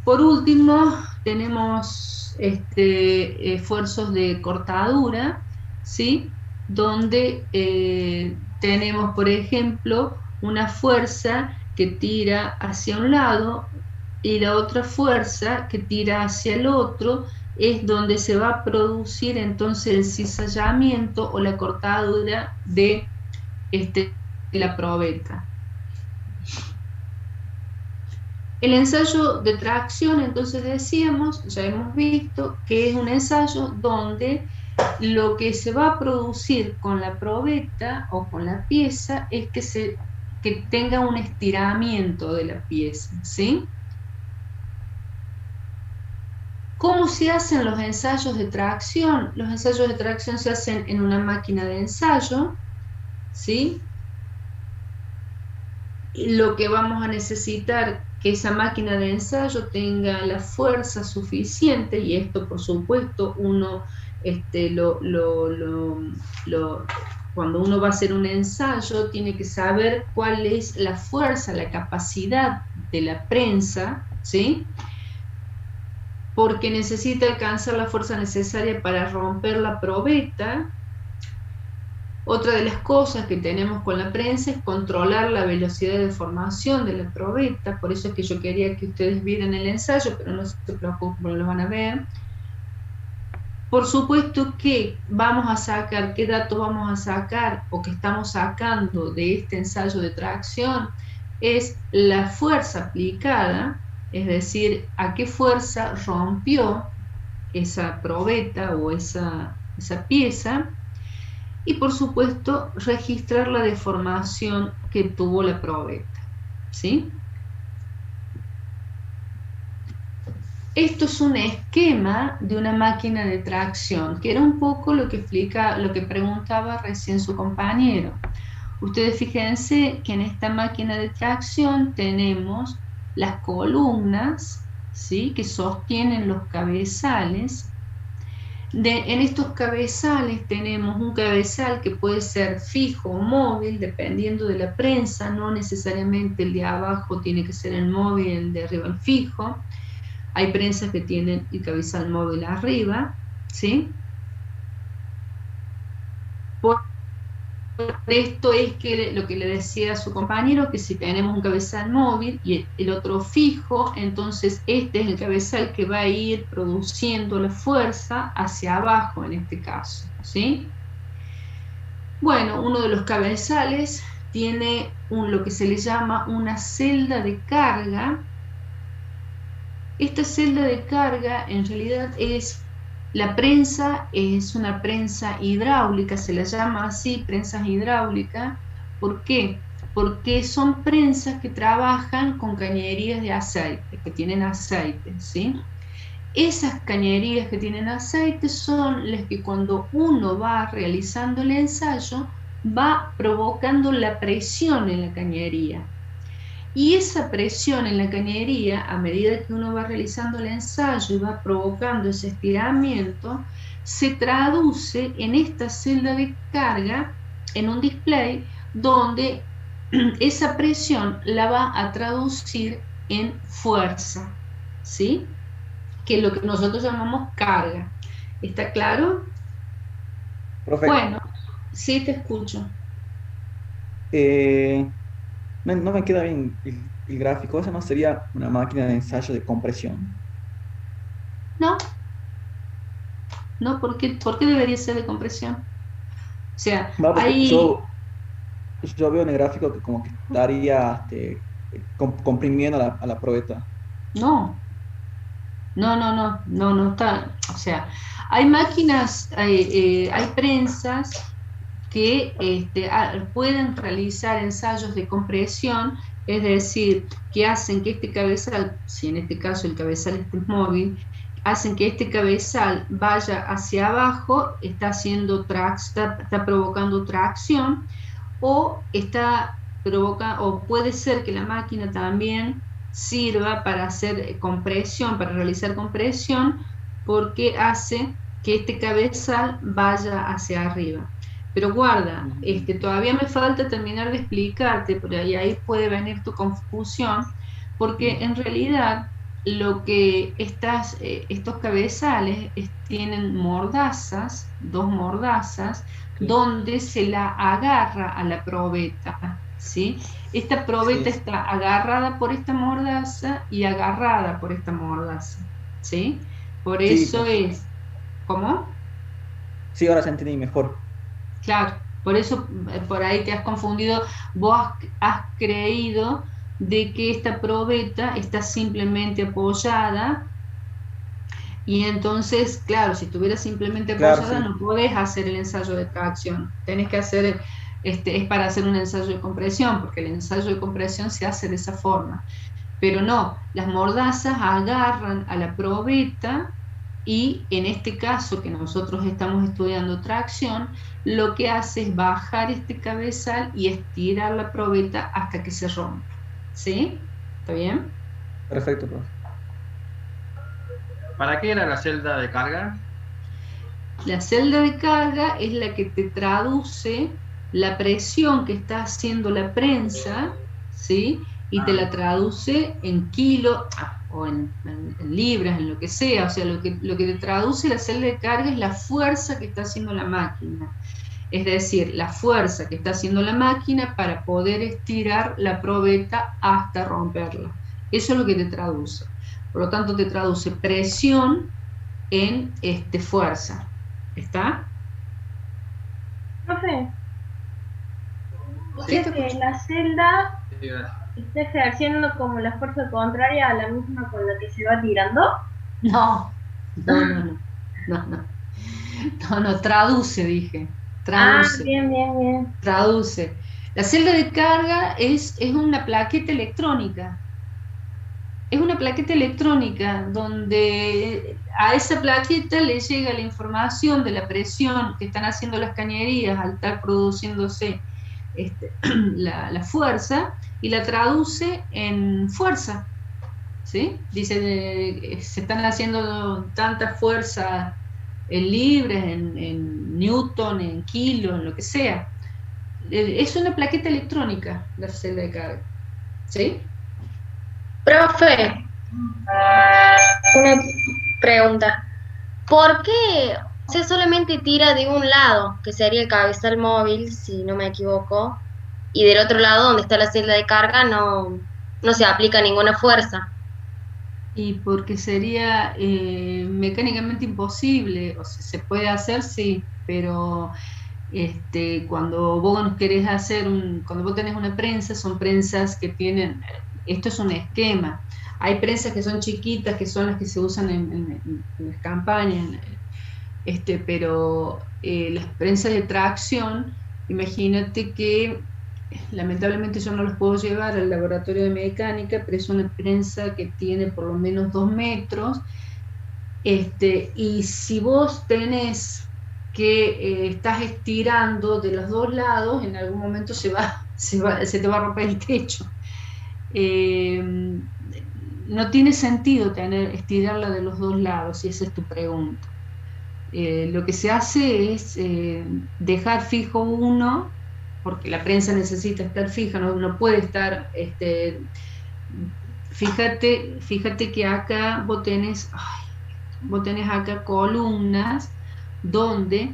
por último tenemos esfuerzos de cortadura, ¿sí?, donde tenemos, por ejemplo, una fuerza que tira hacia un lado y la otra fuerza que tira hacia el otro, es donde se va a producir entonces el cizallamiento o la cortadura de la probeta. El ensayo de tracción, entonces decíamos, ya hemos visto que es un ensayo donde lo que se va a producir con la probeta o con la pieza es que tenga un estiramiento de la pieza, ¿sí? ¿Cómo se hacen los ensayos de tracción? Los ensayos de tracción se hacen en una máquina de ensayo, ¿sí? Y lo que vamos a necesitar que esa máquina de ensayo tenga la fuerza suficiente, y esto por supuesto uno cuando uno va a hacer un ensayo tiene que saber cuál es la fuerza, la capacidad de la prensa, ¿sí?, porque necesita alcanzar la fuerza necesaria para romper la probeta. Otra de las cosas que tenemos con la prensa es controlar la velocidad de formación de la probeta, por eso es que yo quería que ustedes vieran el ensayo, pero no se preocupen, lo van a ver. Por supuesto que vamos a sacar, ¿qué datos vamos a sacar o que estamos sacando de este ensayo de tracción? Es la fuerza aplicada, es decir, a qué fuerza rompió esa probeta o esa pieza, y por supuesto registrar la deformación que tuvo la probeta, ¿sí? Esto es un esquema de una máquina de tracción, que era un poco lo que explica, lo que preguntaba recién su compañero. Ustedes fíjense que en esta máquina de tracción tenemos las columnas, ¿sí?, que sostienen los cabezales. En estos cabezales tenemos un cabezal que puede ser fijo o móvil, dependiendo de la prensa, no necesariamente el de abajo tiene que ser el móvil, el de arriba el fijo. Hay prensas que tienen el cabezal móvil arriba, ¿sí? Por esto es que lo que le decía a su compañero, que si tenemos un cabezal móvil y el otro fijo, entonces este es el cabezal que va a ir produciendo la fuerza hacia abajo en este caso, ¿sí? Bueno, uno de los cabezales tiene lo que se le llama una celda de carga. Esta celda de carga en realidad es la prensa, es una prensa hidráulica, se la llama así, prensa hidráulica. ¿Por qué? Porque son prensas que trabajan con cañerías de aceite, que tienen aceite, ¿sí? Esas cañerías que tienen aceite son las que cuando uno va realizando el ensayo va provocando la presión en la cañería. Y esa presión en la cañería, a medida que uno va realizando el ensayo y va provocando ese estiramiento, se traduce en esta celda de carga, en un display, donde esa presión la va a traducir en fuerza, ¿sí?, que es lo que nosotros llamamos carga. ¿Está claro? Profe, Bueno, sí, te escucho. no me queda bien el gráfico. ¿Esa no sería una máquina de ensayo de compresión? No, ¿por qué debería ser de compresión? O sea, Va, porque hay... yo veo en el gráfico que como que estaría comprimiendo a la probeta. No está. O sea, hay máquinas, hay prensas que pueden realizar ensayos de compresión, es decir, que hacen que este cabezal, si en este caso el cabezal es móvil, hacen que este cabezal vaya hacia abajo, está provocando tracción, o puede ser que la máquina también sirva para hacer compresión, para realizar compresión, porque hace que este cabezal vaya hacia arriba. Pero guarda, todavía me falta terminar de explicarte, por ahí puede venir tu confusión, porque en realidad lo que estos cabezales tienen mordazas, dos mordazas, donde se la agarra a la probeta, ¿sí? Esta probeta está agarrada por esta mordaza y agarrada por esta mordaza, ¿sí? Por eso es... ¿Cómo? Sí, ahora se entendí mejor. Claro, por eso por ahí te has confundido, vos has creído de que esta probeta está simplemente apoyada, y entonces, claro, si estuviera simplemente apoyada, Claro, sí. no podés hacer el ensayo de tracción, tenés que hacer, es para hacer un ensayo de compresión, porque el ensayo de compresión se hace de esa forma, pero no, las mordazas agarran a la probeta, y en este caso que nosotros estamos estudiando tracción, lo que hace es bajar este cabezal y estirar la probeta hasta que se rompa, ¿sí? ¿Está bien? Perfecto, profe. ¿Para qué era la celda de carga? La celda de carga es la que te traduce la presión que está haciendo la prensa, ¿sí? Y te la traduce en kilos o en libras, en lo que sea. O sea, lo que te traduce la celda de carga es la fuerza que está haciendo la máquina. Es decir, la fuerza que está haciendo la máquina para poder estirar la probeta hasta romperla. Eso es lo que te traduce. Por lo tanto, te traduce presión en fuerza. ¿Está? Profe, ¿Sí? es que la celda está ejerciendo como la fuerza contraria a la misma con la que se va tirando. No, traduce, dije. Traduce. Bien. Traduce. La celda de carga es una plaqueta electrónica. Es una plaqueta electrónica donde a esa plaqueta le llega la información de la presión que están haciendo las cañerías al estar produciéndose la fuerza, y la traduce en fuerza, ¿sí? Dice, se están haciendo tantas fuerzas en libras, en newton, en kilos, en lo que sea. Es una plaqueta electrónica la celda de carga, ¿sí? Profe, una pregunta. ¿Por qué se solamente tira de un lado, que sería el cabezal móvil, si no me equivoco, y del otro lado, donde está la celda de carga, no se aplica ninguna fuerza? Y porque sería mecánicamente imposible, o sea, se puede hacer, sí, pero cuando vos querés hacer cuando vos tenés una prensa, son prensas que tienen, esto es un esquema. Hay prensas que son chiquitas, que son las que se usan en las campañas, pero las prensas de tracción, imagínate que lamentablemente yo no los puedo llevar al laboratorio de mecánica, pero es una prensa que tiene por lo menos 2 metros, y si vos tenés que estás estirando de los dos lados, en algún momento se te va a romper el techo. No tiene sentido estirarla de los dos lados, si esa es tu pregunta. Lo que se hace es dejar fijo uno, porque la prensa necesita estar fija, no puede estar, fíjate que acá vos tenés acá columnas donde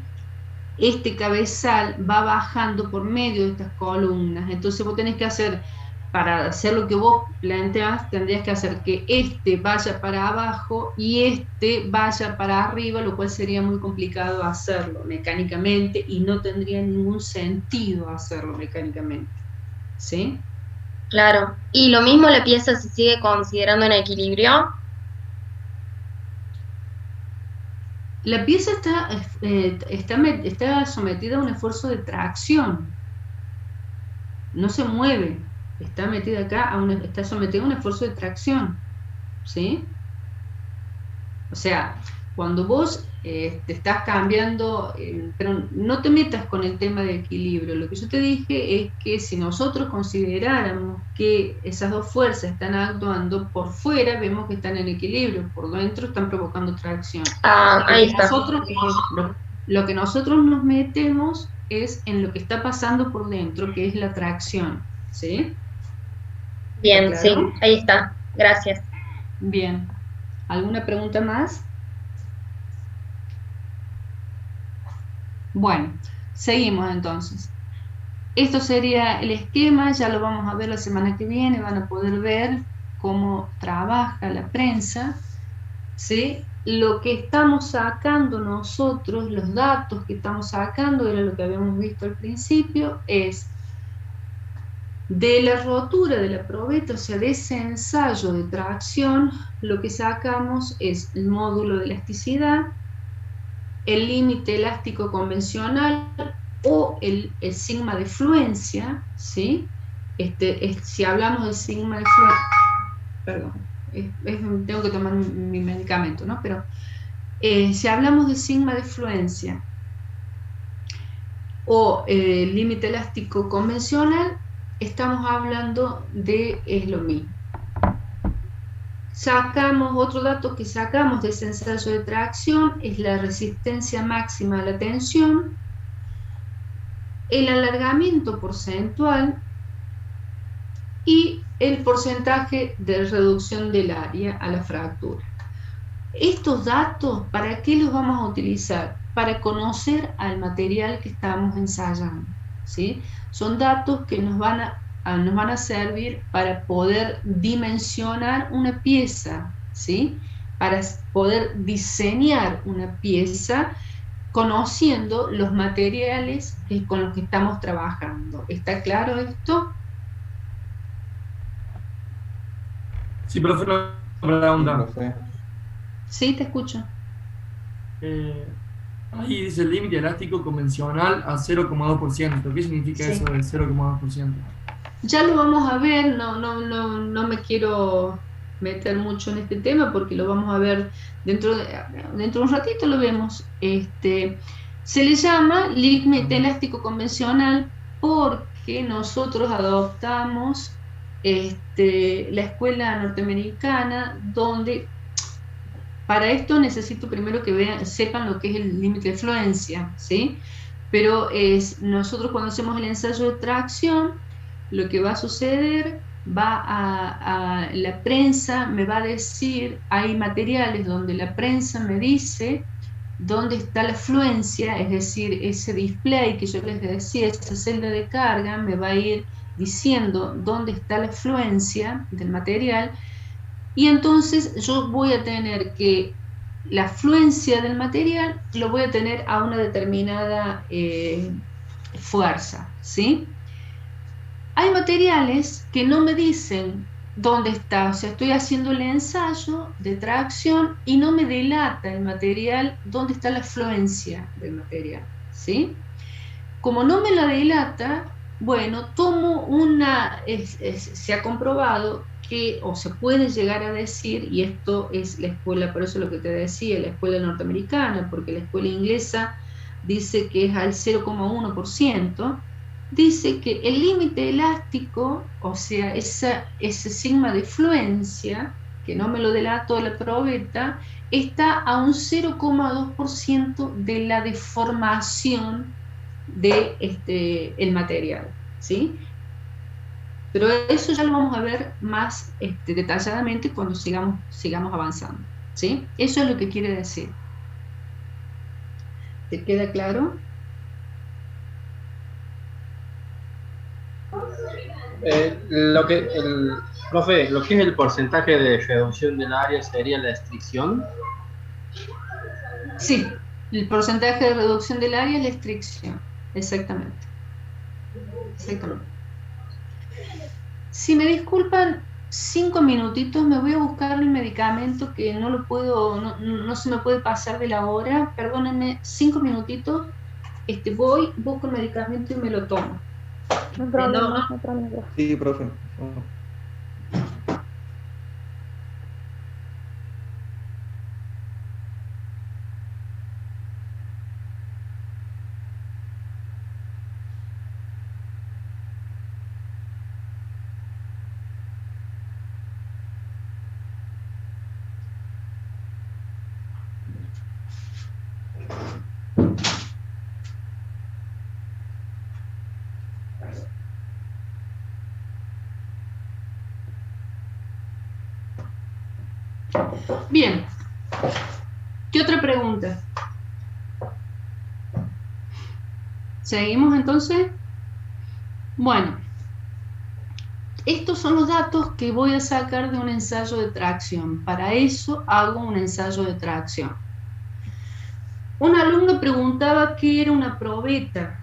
este cabezal va bajando por medio de estas columnas. Entonces vos tenés que hacer, para hacer lo que vos planteás, tendrías que hacer que vaya para abajo y vaya para arriba, lo cual sería muy complicado hacerlo mecánicamente y no tendría ningún sentido hacerlo mecánicamente, ¿sí? Claro. ¿Y lo mismo la pieza se sigue considerando en equilibrio? La pieza está sometida a un esfuerzo de tracción, no se mueve, está metida acá, está sometida a un esfuerzo de tracción, ¿sí? O sea, cuando vos te estás cambiando, pero no te metas con el tema de equilibrio. Lo que yo te dije es que si nosotros consideráramos que esas dos fuerzas están actuando por fuera, vemos que están en equilibrio, por dentro están provocando tracción. Ahí está. Lo que nosotros nos metemos es en lo que está pasando por dentro, que es la tracción, ¿sí? Bien, sí, ahí está. Gracias. Bien. ¿Alguna pregunta más? Bueno, seguimos entonces. Esto sería el esquema, ya lo vamos a ver la semana que viene, van a poder ver cómo trabaja la prensa, ¿sí? Lo que estamos sacando nosotros, los datos que estamos sacando, era lo que habíamos visto al principio, es de la rotura de la probeta, o sea, de ese ensayo de tracción, lo que sacamos es el módulo de elasticidad, el límite elástico convencional o el sigma de fluencia, ¿sí? Si hablamos del sigma de fluencia, perdón, tengo que tomar mi medicamento, ¿no? Pero si hablamos del sigma de fluencia o el límite elástico convencional, estamos hablando es lo mismo. Otro dato que sacamos de ese ensayo de tracción es la resistencia máxima a la tensión, el alargamiento porcentual y el porcentaje de reducción del área a la fractura. Estos datos, ¿para qué los vamos a utilizar? Para conocer al material que estamos ensayando, ¿sí? Son datos que nos van a servir para poder dimensionar una pieza, ¿sí? Para poder diseñar una pieza conociendo los materiales con los que estamos trabajando. ¿Está claro esto? Sí, profe, una pregunta. Sí, te escucho. Ahí dice el límite elástico convencional a 0,2%. ¿Qué significa eso de 0,2%? Ya lo vamos a ver, no me quiero meter mucho en este tema porque lo vamos a ver dentro de un ratito, lo vemos. Se le llama límite elástico convencional porque nosotros adoptamos la escuela norteamericana, donde para esto necesito primero que sepan lo que es el límite de fluencia, ¿sí? Pero nosotros cuando hacemos el ensayo de tracción, lo que va a suceder, la prensa me va a decir, hay materiales donde la prensa me dice dónde está la fluencia, es decir, ese display que yo les decía, esa celda de carga, me va a ir diciendo dónde está la fluencia del material, y entonces yo voy a tener que la fluencia del material lo voy a tener a una determinada fuerza, ¿sí? Hay materiales que no me dicen dónde está, o sea, estoy haciendo el ensayo de tracción y no me delata el material dónde está la fluencia del material, ¿sí? Como no me la delata, bueno, tomo se ha comprobado que, o se puede llegar a decir, y esto es la escuela, por eso lo que te decía, la escuela norteamericana, porque la escuela inglesa dice que es al 0,1%, dice que el límite elástico, o sea, ese sigma de fluencia, que no me lo delató la probeta, está a un 0,2% de la deformación de el material, ¿sí? Pero eso ya lo vamos a ver más detalladamente cuando sigamos avanzando, ¿sí? Eso es lo que quiere decir. ¿Te queda claro? Profe, lo que es el porcentaje de reducción del área sería la estricción. Sí, el porcentaje de reducción del área es la estricción, exactamente. Exactamente. Si me disculpan 5 minutitos, me voy a buscar el medicamento que no lo puedo, no se me puede pasar de la hora. Perdónenme, 5 minutitos. Voy, busco el medicamento y me lo tomo. No hay problema, no hay problema. Sí, profe. Bien. ¿Qué otra pregunta? ¿Seguimos entonces? Bueno, estos son los datos que voy a sacar de un ensayo de tracción. Para eso hago un ensayo de tracción. Un alumno preguntaba qué era una probeta.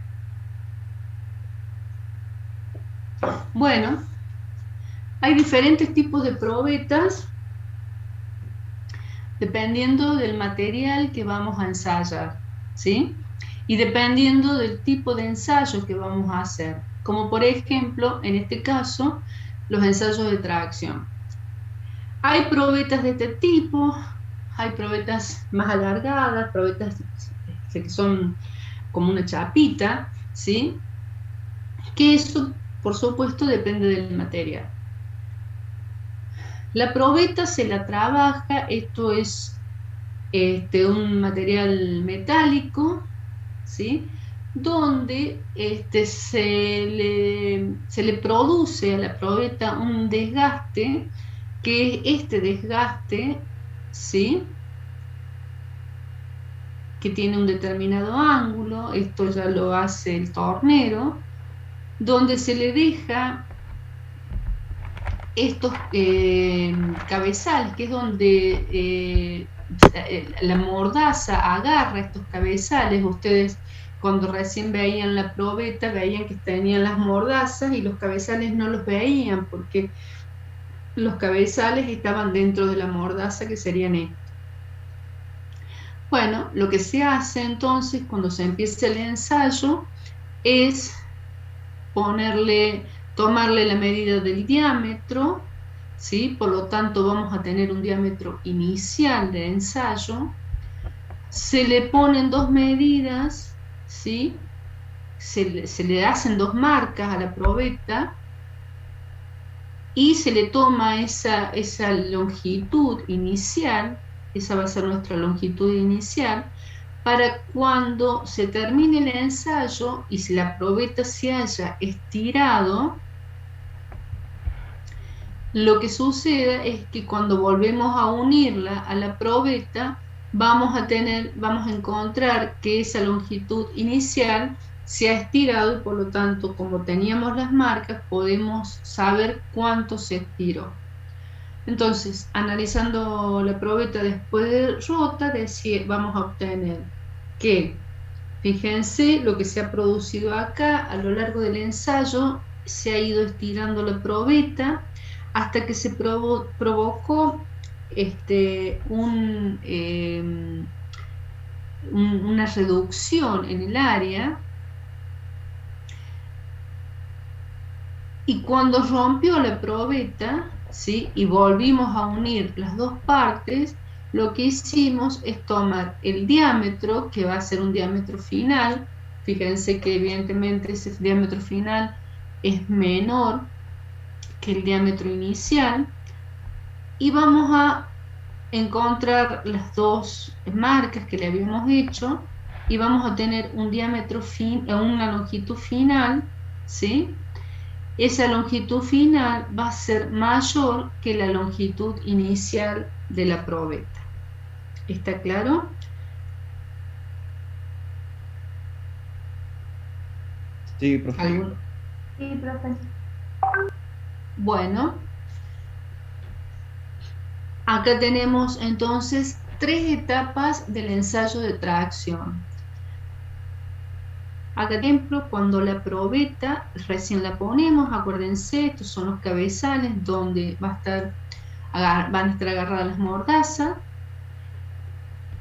Bueno, hay diferentes tipos de probetas dependiendo del material que vamos a ensayar, ¿sí? Y dependiendo del tipo de ensayo que vamos a hacer, como por ejemplo, en este caso, los ensayos de tracción. Hay probetas de este tipo, hay probetas más alargadas, probetas que son como una chapita, ¿sí? Que eso, por supuesto, depende del material. La probeta se la trabaja, esto es un material metálico, ¿sí? Donde se le produce a la probeta un desgaste, que es este desgaste, ¿sí? Que tiene un determinado ángulo, esto ya lo hace el tornero, donde se le deja estos cabezales, que es donde la mordaza agarra estos cabezales. Ustedes cuando recién veían la probeta veían que tenían las mordazas y los cabezales no los veían porque los cabezales estaban dentro de la mordaza, que serían estos. Bueno, lo que se hace entonces cuando se empieza el ensayo es tomarle la medida del diámetro ¿sí? Por lo tanto vamos a tener un diámetro inicial de ensayo. Se le ponen dos medidas, ¿sí? Se le hacen dos marcas a la probeta y se le toma esa longitud inicial, esa va a ser nuestra longitud inicial, para cuando se termine el ensayo y si la probeta se haya estirado, lo que sucede es que cuando volvemos a unirla a la probeta, vamos a encontrar que esa longitud inicial se ha estirado y por lo tanto, como teníamos las marcas, podemos saber cuánto se estiró. Entonces, analizando la probeta después de rota, vamos a obtener que, fíjense, lo que se ha producido acá a lo largo del ensayo, se ha ido estirando la probeta hasta que se provocó una reducción en el área. Y cuando rompió la probeta, ¿sí? Y volvimos a unir las dos partes, lo que hicimos es tomar el diámetro, que va a ser un diámetro final. Fíjense que evidentemente ese diámetro final es menor que el diámetro inicial. Y vamos a encontrar las dos marcas que le habíamos hecho y vamos a tener un diámetro una longitud final, ¿sí? Esa longitud final va a ser mayor que la longitud inicial de la probeta. ¿Está claro? Sí, profe. Sí, profe. Bueno, acá tenemos entonces 3 etapas del ensayo de tracción. Acá, por ejemplo, cuando la probeta recién la ponemos, acuérdense, estos son los cabezales donde van a estar agarradas las mordazas.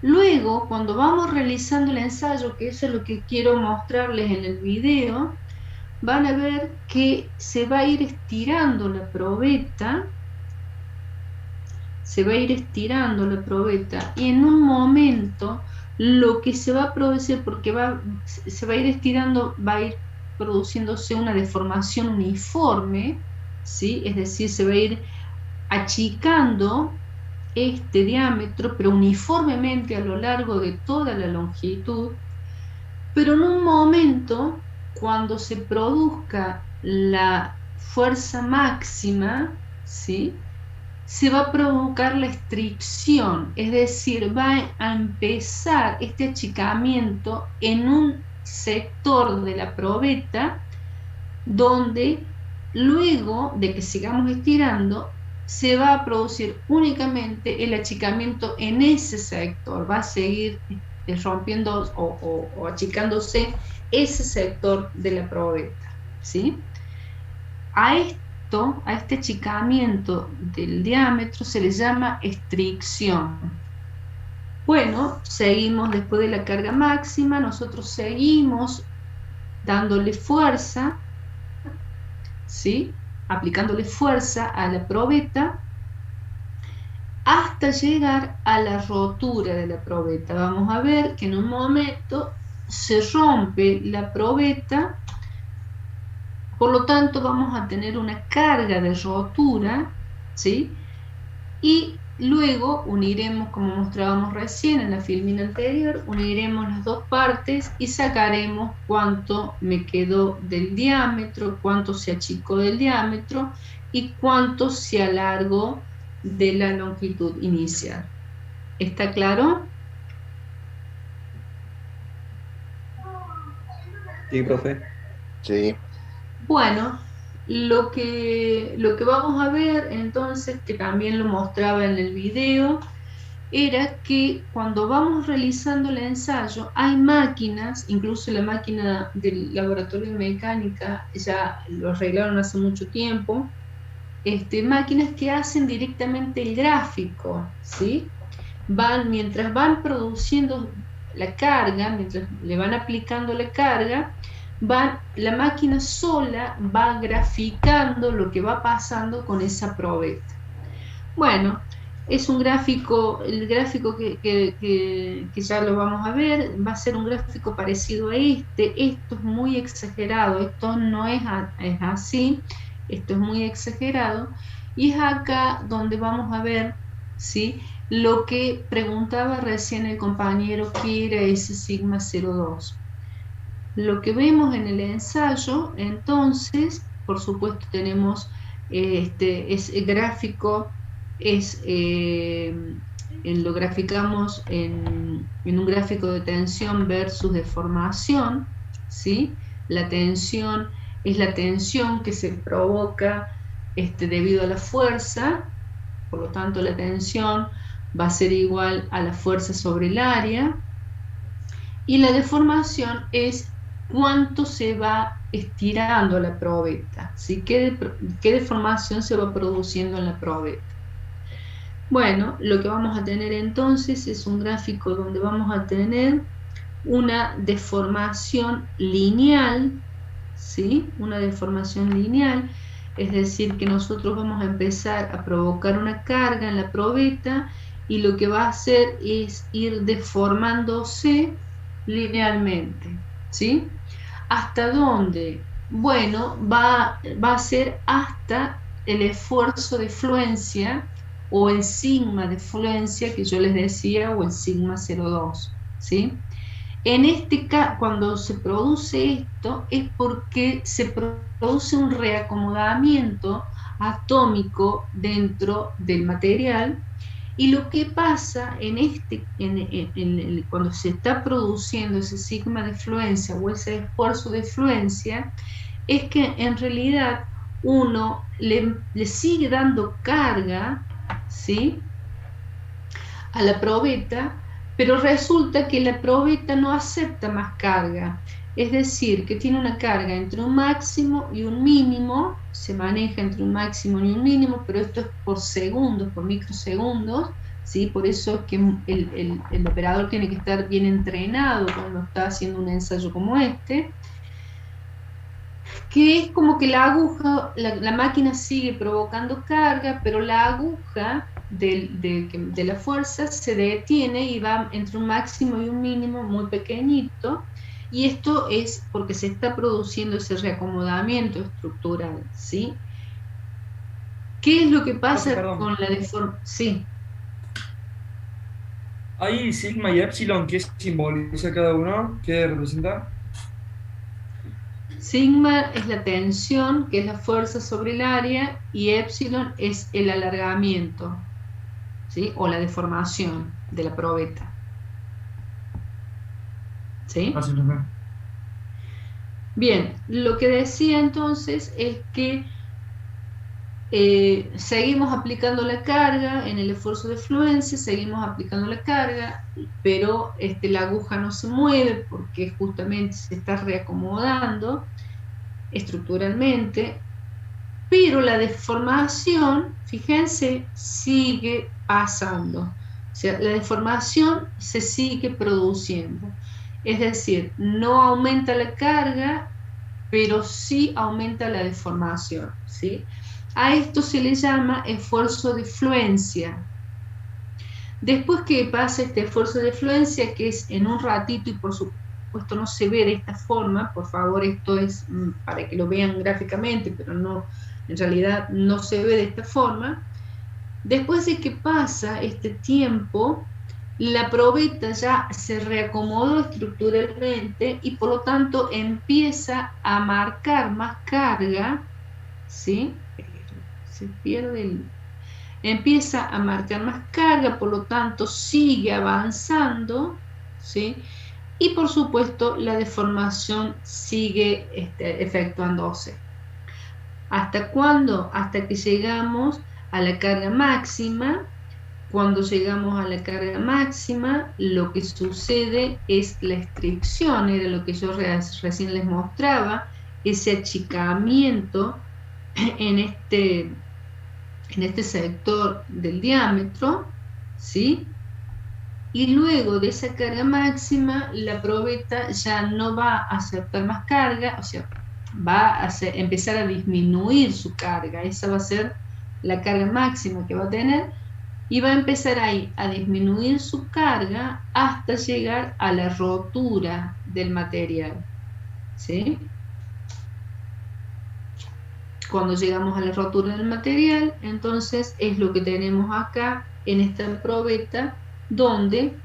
Luego, cuando vamos realizando el ensayo, que eso es lo que quiero mostrarles en el video, van a ver que se va a ir estirando la probeta. Se va a ir estirando la probeta y en un momento lo que se va a producir, porque se va a ir estirando, va a ir produciéndose una deformación uniforme, ¿sí? Es decir, se va a ir achicando este diámetro, pero uniformemente a lo largo de toda la longitud, pero en un momento, cuando se produzca la fuerza máxima, ¿sí?, se va a provocar la estricción, es decir, va a empezar este achicamiento en un sector de la probeta donde luego de que sigamos estirando se va a producir únicamente el achicamiento en ese sector, va a seguir rompiendo o achicándose ese sector de la probeta, ¿sí? A este achicamiento del diámetro se le llama estricción. Bueno, seguimos después de la carga máxima, nosotros seguimos dándole fuerza, ¿sí?, aplicándole fuerza a la probeta hasta llegar a la rotura de la probeta. Vamos a ver que en un momento se rompe la probeta. Por lo tanto, vamos a tener una carga de rotura, ¿sí? Y luego uniremos, como mostrábamos recién en la filmina anterior, uniremos las dos partes y sacaremos cuánto me quedó del diámetro, cuánto se achicó del diámetro y cuánto se alargó de la longitud inicial. ¿Está claro? Sí, profe. Sí. Bueno, lo que vamos a ver entonces, que también lo mostraba en el video, era que cuando vamos realizando el ensayo hay máquinas, incluso la máquina del laboratorio de mecánica ya lo arreglaron hace mucho tiempo, máquinas que hacen directamente el gráfico, ¿sí? Mientras van produciendo la carga, mientras le van aplicando la carga, la máquina sola va graficando lo que va pasando con esa probeta, Bueno, es un gráfico, el gráfico que ya lo vamos a ver, va a ser un gráfico parecido a este. Esto es muy exagerado, esto no es, es así, esto es muy exagerado. Y es acá donde vamos a ver, ¿sí?, lo que preguntaba recién el compañero, que era ese sigma 0,2. Lo que vemos en el ensayo, entonces, por supuesto tenemos ese gráfico, lo graficamos en un gráfico de tensión versus deformación, ¿sí? La tensión es la tensión que se provoca debido a la fuerza, por lo tanto la tensión va a ser igual a la fuerza sobre el área, y la deformación es cuánto se va estirando la probeta, ¿sí? ¿Qué deformación se va produciendo en la probeta? Bueno, lo que vamos a tener entonces es un gráfico donde vamos a tener una deformación lineal, ¿sí? Una deformación lineal, es decir, que nosotros vamos a empezar a provocar una carga en la probeta y lo que va a hacer es ir deformándose linealmente, ¿sí? ¿Hasta dónde? Bueno, va a ser hasta el esfuerzo de fluencia o el sigma de fluencia que yo les decía, o el sigma 0,2, ¿sí? En este caso, cuando se produce esto, es porque se produce un reacomodamiento atómico dentro del material, y lo que pasa cuando se está produciendo ese sigma de fluencia o ese esfuerzo de fluencia, es que en realidad uno le sigue dando carga, ¿sí?, a la probeta, pero resulta que la probeta no acepta más carga, es decir, que tiene una carga entre un máximo y un mínimo, se maneja entre un máximo y un mínimo, pero esto es por segundos, por microsegundos, ¿sí? Por eso es que el operador tiene que estar bien entrenado cuando está haciendo un ensayo como este, que es como que la aguja, la máquina sigue provocando carga, pero la aguja de la fuerza se detiene y va entre un máximo y un mínimo muy pequeñito, y esto es porque se está produciendo ese reacomodamiento estructural, ¿sí? ¿Qué es lo que pasa con la deformación? Sí. Hay sigma y epsilon, ¿qué simboliza cada uno? ¿Qué representa? Sigma es la tensión, que es la fuerza sobre el área, y epsilon es el alargamiento, ¿sí?, o la deformación de la probeta, ¿sí? Bien, lo que decía entonces es que seguimos aplicando la carga en el esfuerzo de fluencia, seguimos aplicando la carga, pero la aguja no se mueve porque justamente se está reacomodando estructuralmente, pero la deformación, fíjense, sigue pasando. O sea, la deformación se sigue produciendo. Es decir, no aumenta la carga, pero sí aumenta la deformación, ¿sí? A esto se le llama esfuerzo de fluencia. Después que pasa este esfuerzo de fluencia, que es en un ratito, y por supuesto no se ve de esta forma, por favor, esto es para que lo vean gráficamente, pero no, en realidad no se ve de esta forma. Después de que pasa este tiempo, la probeta ya se reacomodó estructuralmente y por lo tanto empieza a marcar más carga, ¿sí? Se pierde empieza a marcar más carga, por lo tanto sigue avanzando, ¿sí? Y por supuesto la deformación sigue efectuándose. ¿Hasta cuándo? Hasta que llegamos a la carga máxima. Cuando llegamos a la carga máxima, lo que sucede es la estricción, era lo que yo recién les mostraba, ese achicamiento en este sector del diámetro, ¿sí? Y luego de esa carga máxima, la probeta ya no va a aceptar más carga, o sea, va a empezar a disminuir su carga. Esa va a ser la carga máxima que va a tener, y va a empezar ahí a disminuir su carga hasta llegar a la rotura del material, ¿sí? Cuando llegamos a la rotura del material, entonces es lo que tenemos acá en esta probeta, donde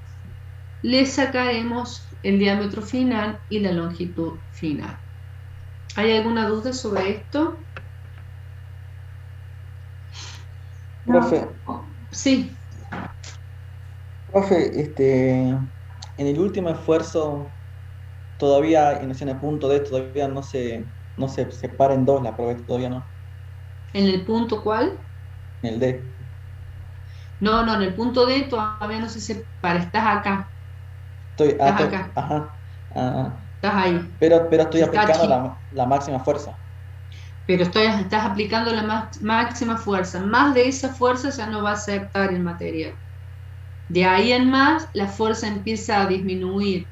le sacaremos el diámetro final y la longitud final. ¿Hay alguna duda sobre esto? Profe, Sí. profe, en el último esfuerzo, todavía en el punto D, todavía no se separa en dos la probeta, todavía no. ¿En el punto cuál? En el D. No, en el punto D todavía no se separa, estás acá. Estás acá. Ajá. Estás ahí. Pero estoy Está aplicando aquí. la máxima fuerza. Pero estás aplicando la máxima fuerza. Más de esa fuerza ya no va a aceptar el material. De ahí en más, la fuerza empieza a disminuir.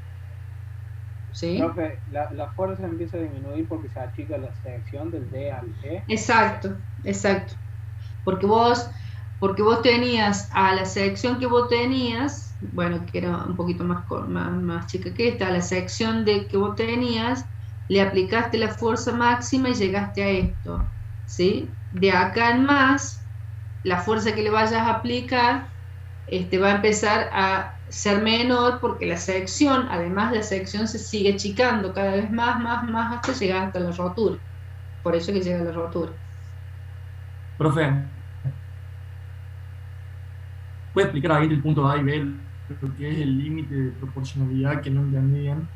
¿Sí? Profe, la fuerza empieza a disminuir porque se achica la sección del D al E. Exacto. Porque vos tenías a la sección que vos tenías, bueno, que era un poquito más chica que esta, a la sección que vos tenías, le aplicaste la fuerza máxima y llegaste a esto, ¿sí? De acá en más, la fuerza que le vayas a aplicar va a empezar a ser menor porque la sección, además la sección se sigue achicando cada vez más, hasta llegar hasta la rotura. Por eso que llega a la rotura. Profe, ¿puede explicar ahí el punto A y B lo que es el límite de proporcionalidad que no entendí bien?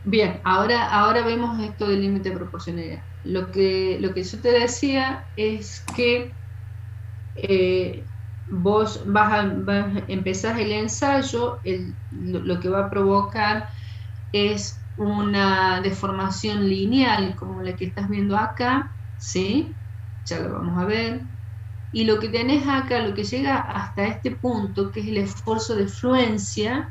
Bien, ahora vemos esto del límite de proporcionalidad. Lo que yo te decía es que vos empezás el ensayo, lo que va a provocar es una deformación lineal como la que estás viendo acá, ¿sí? Ya lo vamos a ver. Y lo que tenés acá, lo que llega hasta este punto, que es el esfuerzo de fluencia,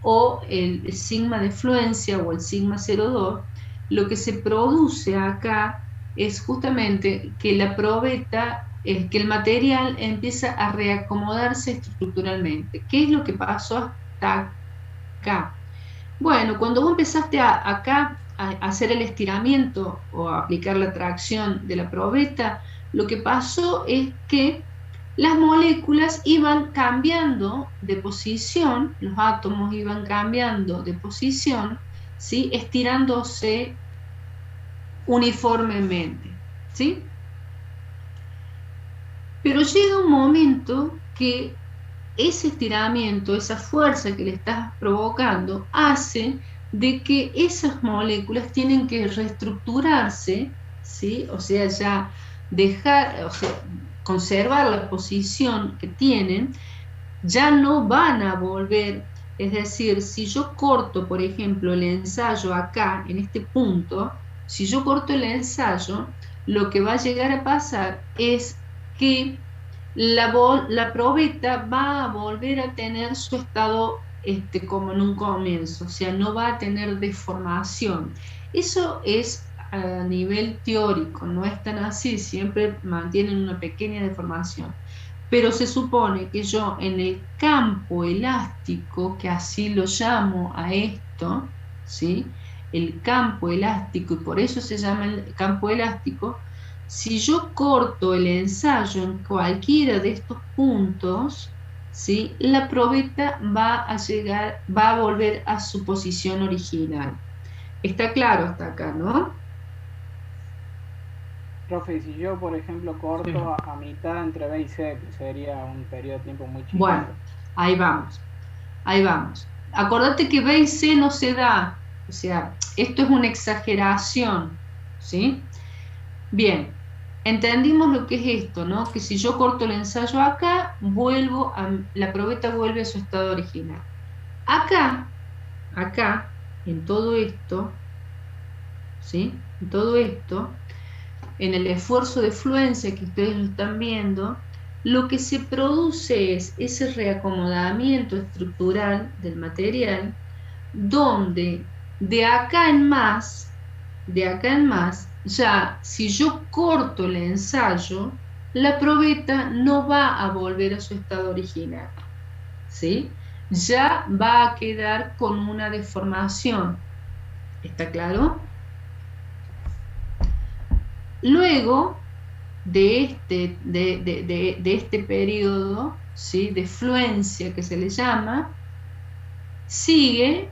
o el sigma de fluencia, o el sigma 0,2, lo que se produce acá es justamente que la probeta, que el material empieza a reacomodarse estructuralmente. ¿Qué es lo que pasó hasta acá? Bueno, cuando vos empezaste acá a hacer el estiramiento o a aplicar la tracción de la probeta, lo que pasó es que las moléculas iban cambiando de posición, los átomos iban cambiando de posición, ¿sí? Estirándose uniformemente, ¿sí? Pero llega un momento que ese estiramiento, esa fuerza que le estás provocando, hace de que esas moléculas tienen que reestructurarse, ¿sí? O sea, ya conservar la posición que tienen, ya no van a volver. Es decir, si yo corto, por ejemplo, el ensayo acá, en este punto, si yo corto el ensayo, lo que va a llegar a pasar es que la probeta va a volver a tener su estado como en un comienzo, o sea, no va a tener deformación. Eso es a nivel teórico, no es tan así, siempre mantienen una pequeña deformación. Pero se supone que yo en el campo elástico, que así lo llamo a esto, ¿sí? El campo elástico, y por eso se llama el campo elástico, si yo corto el ensayo en cualquiera de estos puntos, ¿sí? La probeta va a volver a su posición original. Está claro hasta acá, ¿no? Profe, si yo, por ejemplo, corto a mitad entre B y C, que sería un periodo de tiempo muy chiquito. Bueno, ahí vamos. Acordate que B y C no se da, o sea, esto es una exageración, ¿sí? Bien, entendimos lo que es esto, ¿no? Que si yo corto el ensayo acá, la probeta vuelve a su estado original. Acá, en todo esto, ¿sí? En todo esto, en el esfuerzo de fluencia que ustedes lo están viendo, lo que se produce es ese reacomodamiento estructural del material, donde de acá en más, ya si yo corto el ensayo, la probeta no va a volver a su estado original, ¿sí? Ya va a quedar con una deformación. ¿Está claro? Luego de este periodo, ¿sí?, de fluencia que se le llama, sigue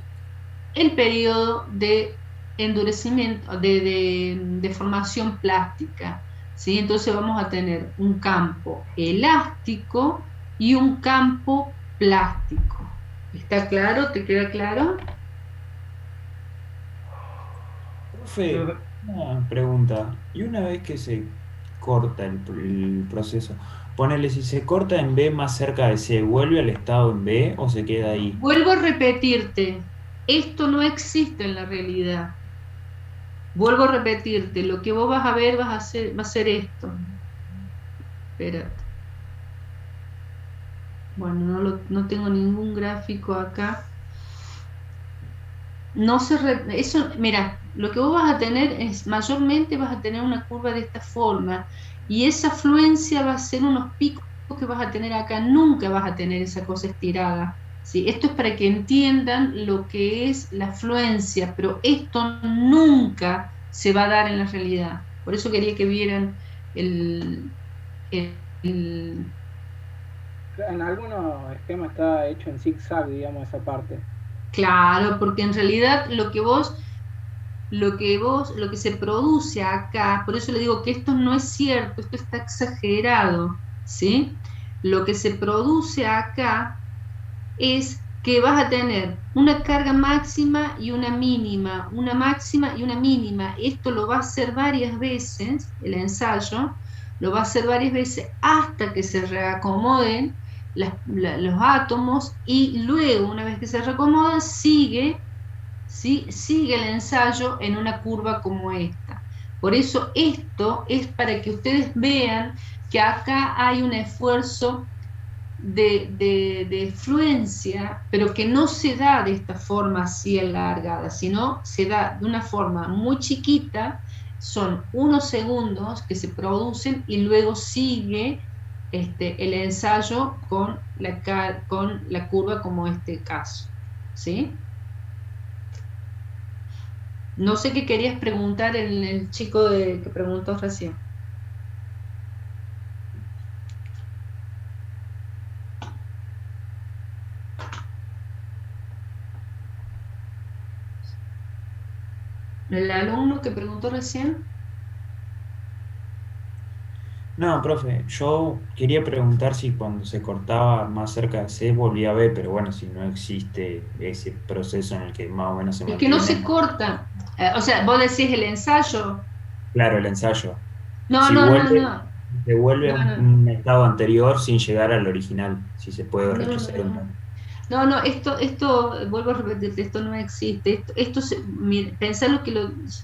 el periodo de endurecimiento, de deformación plástica, ¿sí? Entonces vamos a tener un campo elástico y un campo plástico. ¿Está claro? ¿Te queda claro? Profe, una pregunta. Y una vez que se corta el proceso, ponele, si se corta en B más cerca de C, ¿vuelve al estado en B o se queda ahí? Vuelvo a repetirte, esto no existe en la realidad. Vuelvo a repetirte, lo que vos vas a ver va a ser esto. Espérate. Bueno, no tengo ningún gráfico acá. Eso, mira, lo que vos vas a tener es, mayormente vas a tener una curva de esta forma, y esa fluencia va a ser unos picos que vas a tener acá, nunca vas a tener esa cosa estirada, ¿sí? Esto es para que entiendan lo que es la fluencia, pero esto nunca se va a dar en la realidad. Por eso quería que vieran en algunos esquemas está hecho en zigzag, digamos, esa parte. Claro, porque en realidad lo que se produce acá, por eso le digo que esto no es cierto, esto está exagerado, ¿sí? Lo que se produce acá es que vas a tener una carga máxima y una mínima, una máxima y una mínima. Esto lo va a hacer varias veces, el ensayo, lo va a hacer varias veces hasta que se reacomoden los átomos, y luego, una vez que se reacomodan, sigue el ensayo en una curva como esta. Por eso esto es para que ustedes vean que acá hay un esfuerzo de fluencia, pero que no se da de esta forma así alargada, sino se da de una forma muy chiquita. Son unos segundos que se producen y luego sigue el ensayo con la curva como este caso, ¿sí? No sé qué querías preguntar el chico que preguntó recién. ¿El alumno que preguntó recién? No, profe, yo quería preguntar si cuando se cortaba más cerca de C volvía a B, pero bueno, si no existe ese proceso en el que más o menos se Es que no mantiene. se corta. O sea, vos decís el ensayo. Claro, el ensayo. No, Si no, vuelve, no, no. se vuelve a No, no. un estado anterior sin llegar al original, si se puede retroceder un poco. No, esto, vuelvo a repetirte, esto no existe. Pensá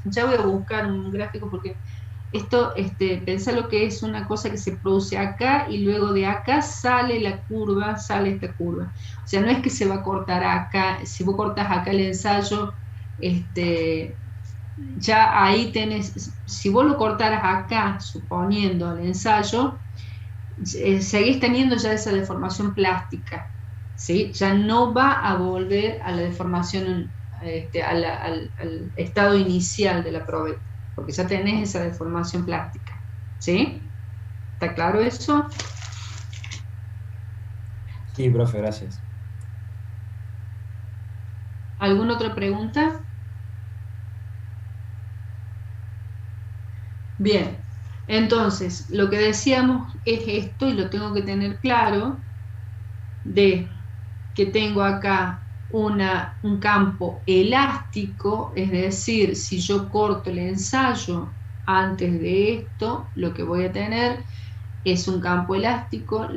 ya voy a buscar un gráfico porque esto, pensá lo que es una cosa que se produce acá y luego de acá sale la curva, sale esta curva. O sea, no es que se va a cortar acá, si vos cortás acá el ensayo, ya ahí tenés, si vos lo cortaras acá, suponiendo el ensayo, seguís teniendo ya esa deformación plástica, ¿sí? Ya no va a volver a la deformación, al estado inicial de la probeta, porque ya tenés esa deformación plástica, ¿sí? ¿Está claro eso? Sí, profe, gracias. ¿Alguna otra pregunta? Bien, entonces, lo que decíamos es esto, y lo tengo que tener claro, de que tengo acá un campo elástico, es decir, si yo corto el ensayo antes de esto, lo que voy a tener es un campo elástico,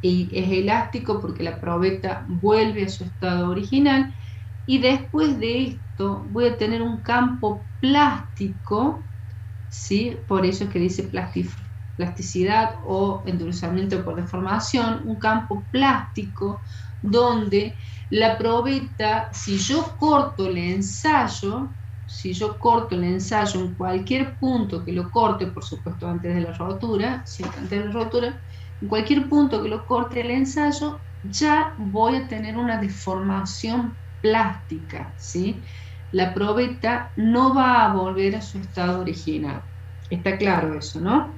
y es elástico porque la probeta vuelve a su estado original, y después de esto voy a tener un campo plástico, ¿sí? Por eso es que dice plasticidad o endurecimiento por deformación, un campo plástico donde la probeta, si yo corto el ensayo, si yo corto el ensayo en cualquier punto que lo corte, por supuesto antes de la rotura, siempre antes de la rotura, en cualquier punto que lo corte el ensayo, ya voy a tener una deformación plástica, ¿sí? La probeta no va a volver a su estado original. Está claro eso, ¿no?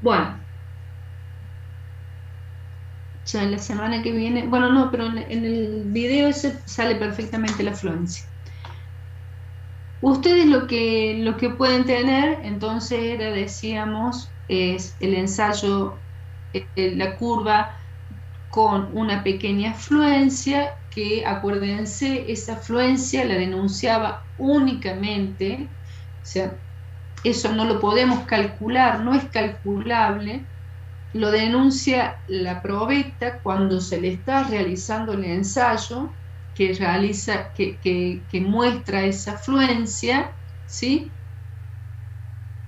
Bueno, ya en la semana que viene, bueno, no, pero en el video ese sale perfectamente la fluencia. Ustedes lo que pueden tener, entonces era, decíamos, es el ensayo, la curva con una pequeña fluencia, que acuérdense, esa fluencia la denunciaba únicamente, o sea, eso no lo podemos calcular, no es calculable, lo denuncia la probeta cuando se le está realizando el ensayo que muestra esa fluencia, ¿sí?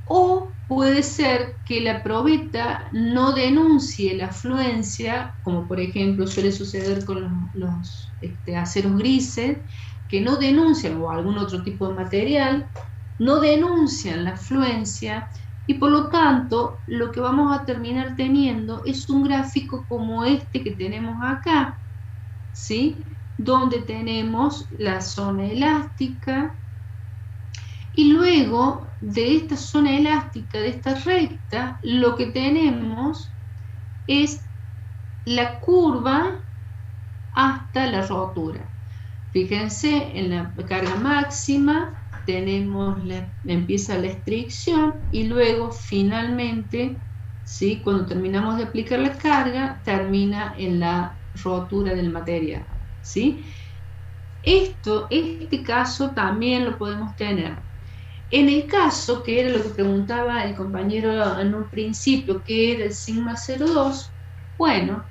O puede ser que la probeta no denuncie la fluencia, como por ejemplo suele suceder con los aceros grises, que no denuncian, o algún otro tipo de material, no denuncian la fluencia, y por lo tanto lo que vamos a terminar teniendo es un gráfico como este que tenemos acá, ¿sí? Donde tenemos la zona elástica, y luego de esta zona elástica, de esta recta, lo que tenemos es la curva hasta la rotura. Fíjense, en la carga máxima empieza la estricción, y luego finalmente, ¿sí?, cuando terminamos de aplicar la carga, termina en la rotura del material, ¿sí? Este caso también lo podemos tener. En el caso, que era lo que preguntaba el compañero en un principio, que era el sigma 02, bueno,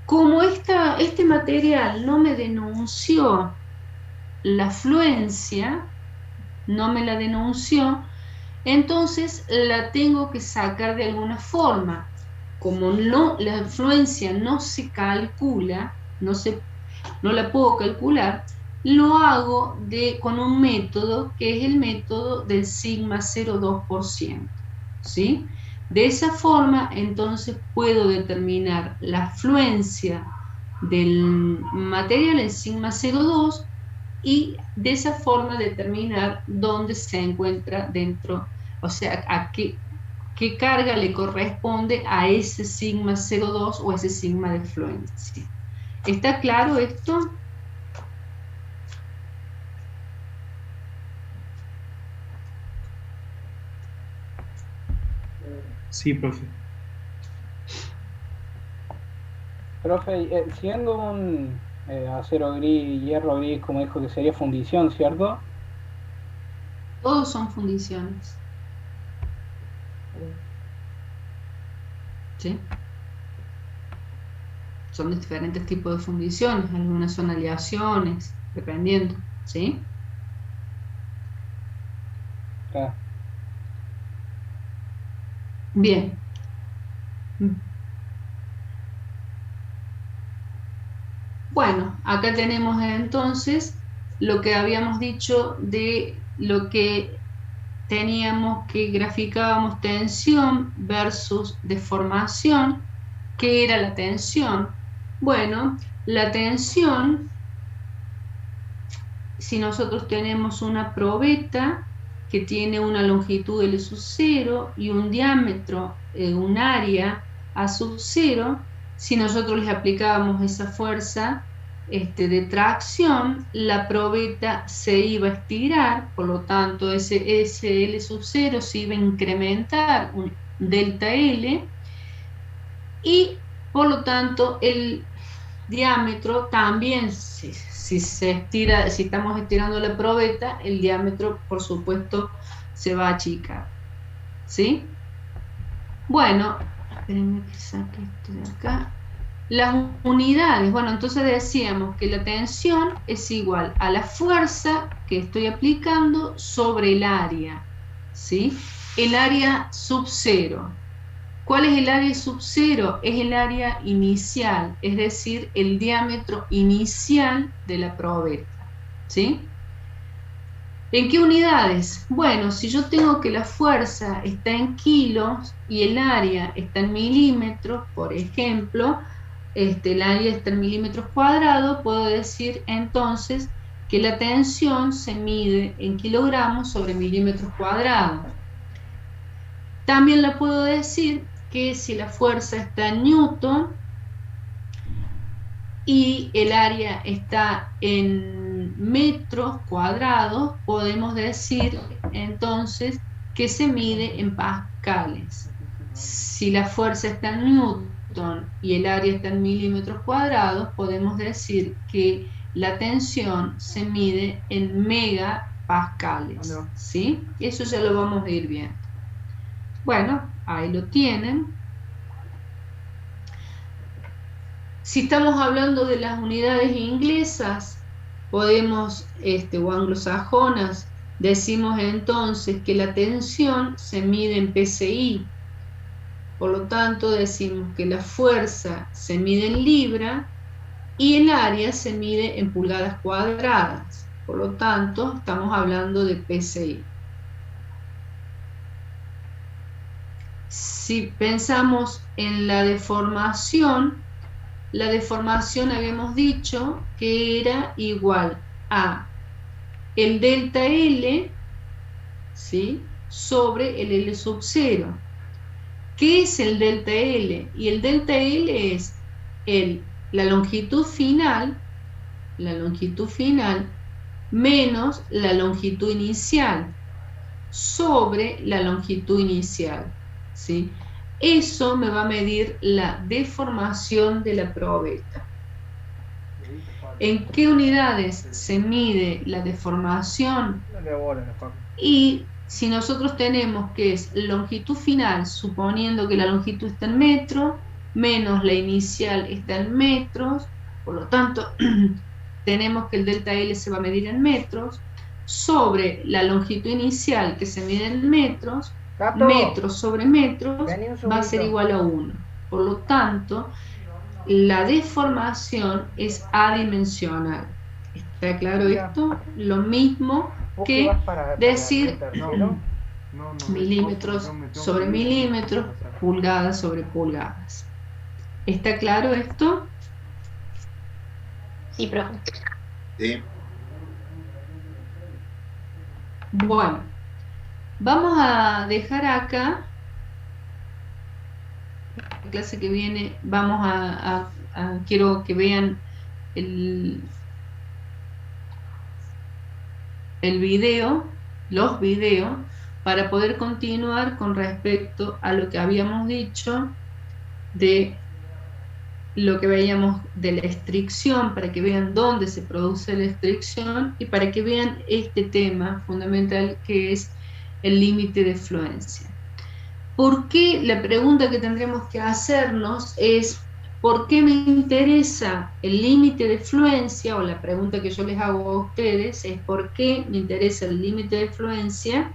como este material no me denunció la fluencia, no me la denunció, entonces la tengo que sacar de alguna forma. Como la fluencia no se calcula, no la puedo calcular, lo hago con un método que es el método del sigma 0,2%, ¿sí? De esa forma, entonces, puedo determinar la fluencia del material en sigma 0,2, y de esa forma determinar dónde se encuentra dentro, o sea, a qué carga le corresponde a ese sigma 0,2 o ese sigma de fluencia. ¿Está claro esto? Sí, profe. Profe, siendo un acero gris, hierro gris, como dijo que sería fundición, ¿cierto? Todos son fundiciones. ¿Sí? Son de diferentes tipos de fundiciones, algunas son aleaciones, dependiendo, ¿sí? Claro. Bien. Bueno, acá tenemos entonces lo que habíamos dicho de lo que teníamos, que graficábamos tensión versus deformación. ¿Qué era la tensión? Bueno, la tensión, si nosotros tenemos una probeta que tiene una longitud L sub 0 y un diámetro, un área A sub 0, si nosotros les aplicábamos esa fuerza de tracción, la probeta se iba a estirar, por lo tanto ese L sub 0 se iba a incrementar un delta L, y por lo tanto el diámetro también, si se estira, si estamos estirando la probeta, el diámetro por supuesto se va a achicar, ¿sí? Bueno, espérenme que saque esto de acá. Las unidades, bueno, entonces decíamos que la tensión es igual a la fuerza que estoy aplicando sobre el área, ¿sí? El área sub 0. ¿Cuál es el área sub cero? Es el área inicial, es decir, el diámetro inicial de la probeta, ¿sí? ¿En qué unidades? Bueno, si yo tengo que la fuerza está en kilos y el área está en milímetros, por ejemplo, el área está en milímetros cuadrados, puedo decir entonces que la tensión se mide en kilogramos sobre milímetros cuadrados. También la puedo decir que si la fuerza está en newton y el área está en metros cuadrados, podemos decir entonces que se mide en pascales. Si la fuerza está en newton y el área está en milímetros cuadrados, podemos decir que la tensión se mide en megapascales, ¿sí? Eso ya lo vamos a ir viendo. Bueno, ahí lo tienen. Si estamos hablando de las unidades inglesas, podemos, o anglosajonas, decimos entonces que la tensión se mide en PSI. Por lo tanto, decimos que la fuerza se mide en libra y el área se mide en pulgadas cuadradas. Por lo tanto, estamos hablando de PSI. Si pensamos en la deformación habíamos dicho que era igual a el delta L, ¿sí?, sobre el L sub 0. ¿Qué es el delta L? Y el delta L es la longitud final menos la longitud inicial sobre la longitud inicial, ¿sí? Eso me va a medir la deformación de la probeta. ¿En qué unidades se mide la deformación? Y si nosotros tenemos que es longitud final, suponiendo que la longitud está en metros, menos la inicial está en metros, por lo tanto, tenemos que el delta L se va a medir en metros, sobre la longitud inicial que se mide en metros, metros sobre metros va a ser igual a 1. Por lo tanto, la deformación es adimensional. ¿Está claro esto? Lo mismo que decir milímetros sobre milímetros, pulgadas sobre pulgadas. ¿Está claro esto? Sí, profe. Sí. Bueno, vamos a dejar acá, la clase que viene, vamos quiero que vean el video, los videos, para poder continuar con respecto a lo que habíamos dicho de lo que veíamos de la estricción, para que vean dónde se produce la estricción y para que vean este tema fundamental que es el límite de fluencia. ¿Por qué? La pregunta que tendremos que hacernos es ¿por qué me interesa el límite de fluencia? O la pregunta que yo les hago a ustedes es ¿por qué me interesa el límite de fluencia?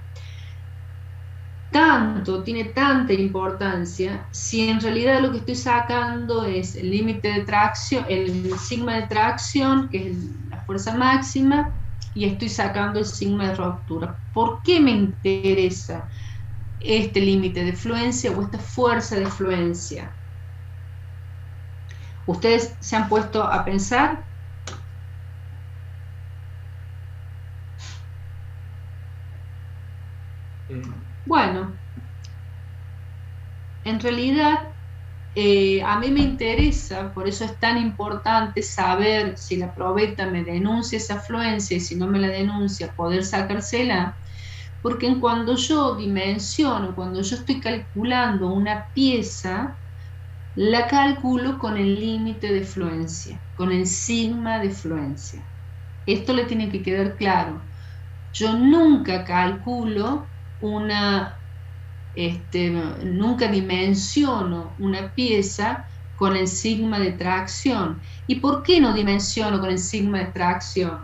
Tiene tanta importancia, si en realidad lo que estoy sacando es el límite de tracción, el sigma de tracción, que es la fuerza máxima, y estoy sacando el sigma de ruptura. ¿Por qué me interesa este límite de fluencia o esta fuerza de fluencia? ¿Ustedes se han puesto a pensar? Bueno, en realidad a mí me interesa, por eso es tan importante saber si la probeta me denuncia esa fluencia y si no me la denuncia, poder sacársela, porque cuando yo dimensiono, cuando yo estoy calculando una pieza, la calculo con el límite de fluencia, con el sigma de fluencia. Esto le tiene que quedar claro. Yo nunca calculo nunca dimensiono una pieza con el sigma de tracción. ¿Y por qué no dimensiono con el sigma de tracción?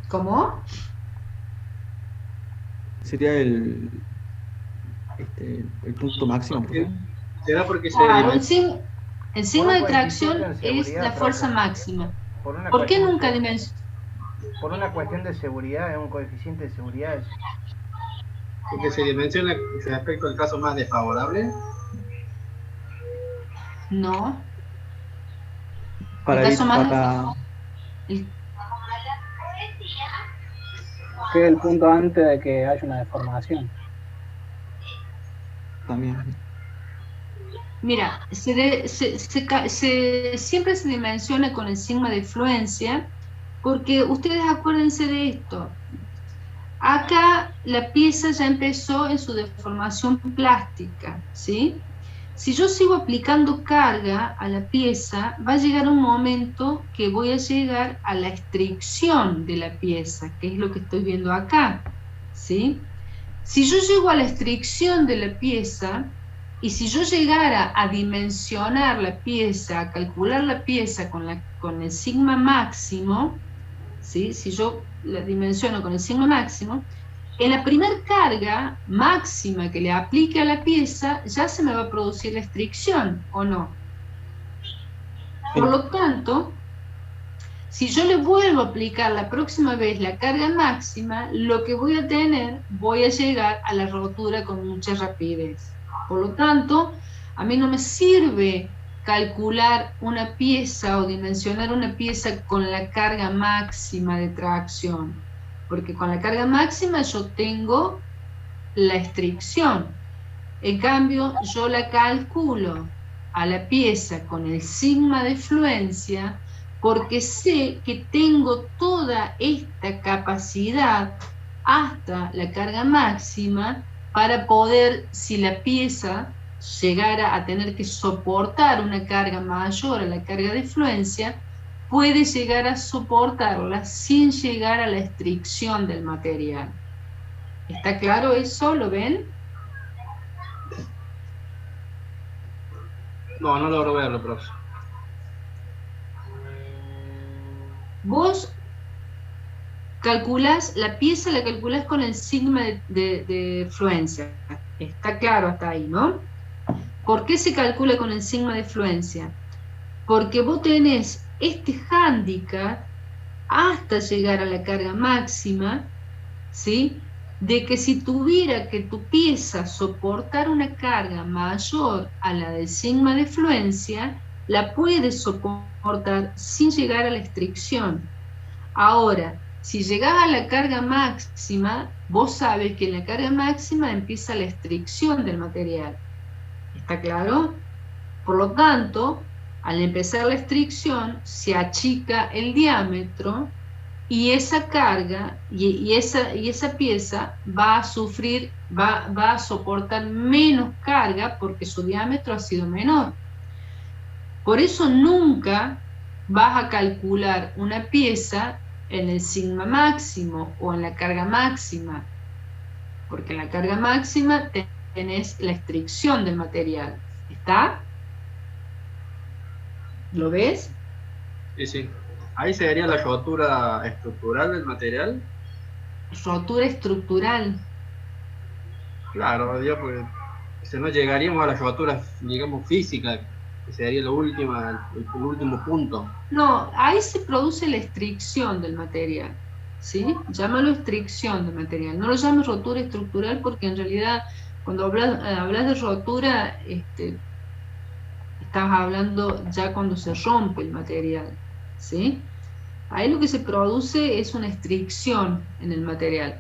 ¿Cómo? sería el punto máximo, profe. ¿Será porque se Claro, dimensiona? el signo Por de un tracción coeficiente en es seguridad, la fuerza profe. máxima. Por una ¿Por qué cuestión de nunca seguridad. dimensiona? Por una cuestión de seguridad, es un coeficiente de seguridad eso. Porque se dimensiona respecto al caso más desfavorable. No. Para El caso más para Que es el punto antes de que haya una deformación. también. Mira, siempre se dimensiona con el sigma de fluencia, porque ustedes acuérdense de esto. Acá la pieza ya empezó en su deformación plástica, ¿sí? Si yo sigo aplicando carga a la pieza, va a llegar un momento que voy a llegar a la estricción de la pieza, que es lo que estoy viendo acá, ¿sí? Si yo llego a la estricción de la pieza, y si yo llegara a dimensionar la pieza, a calcular la pieza con el sigma máximo, ¿sí? Si yo la dimensiono con el sigma máximo, en la primera carga máxima que le aplique a la pieza, ya se me va a producir la estricción, ¿o no? Por lo tanto, si yo le vuelvo a aplicar la próxima vez la carga máxima, lo que voy a llegar a la rotura con mucha rapidez. Por lo tanto, a mí no me sirve calcular una pieza o dimensionar una pieza con la carga máxima de tracción, porque con la carga máxima yo tengo la estricción. En cambio, yo la calculo a la pieza con el sigma de fluencia, porque sé que tengo toda esta capacidad hasta la carga máxima para poder, si la pieza llegara a tener que soportar una carga mayor a la carga de fluencia, puede llegar a soportarla sin llegar a la estricción del material. ¿Está claro eso? ¿Lo ven? No, no logro verlo, profe. Vos calculás, la pieza la calculás con el sigma de fluencia. Está claro hasta ahí, ¿no? ¿Por qué se calcula con el sigma de fluencia? Porque vos tenés este hándicap hasta llegar a la carga máxima, ¿sí? De que si tuviera que tu pieza soportar una carga mayor a la del sigma de fluencia, la puedes soportar sin llegar a la estricción. Ahora, si llegás a la carga máxima, vos sabes que en la carga máxima empieza la estricción del material. ¿Está claro? Por lo tanto, al empezar la estricción, se achica el diámetro y esa carga y esa pieza va a sufrir, va a soportar menos carga porque su diámetro ha sido menor. Por eso nunca vas a calcular una pieza en el sigma máximo o en la carga máxima, porque en la carga máxima tenés la estricción del material. ¿Está? ¿Lo ves? Sí, sí. Ahí sería la rotura estructural del material. Rotura estructural. Claro, digamos, porque no llegaríamos a la rotura, digamos, física, que sería la última, el último punto. No, ahí se produce la estricción del material, ¿sí? Llámalo estricción del material. No lo llames rotura estructural porque en realidad cuando hablas de rotura, estás hablando ya cuando se rompe el material, ¿sí? Ahí lo que se produce es una estricción en el material.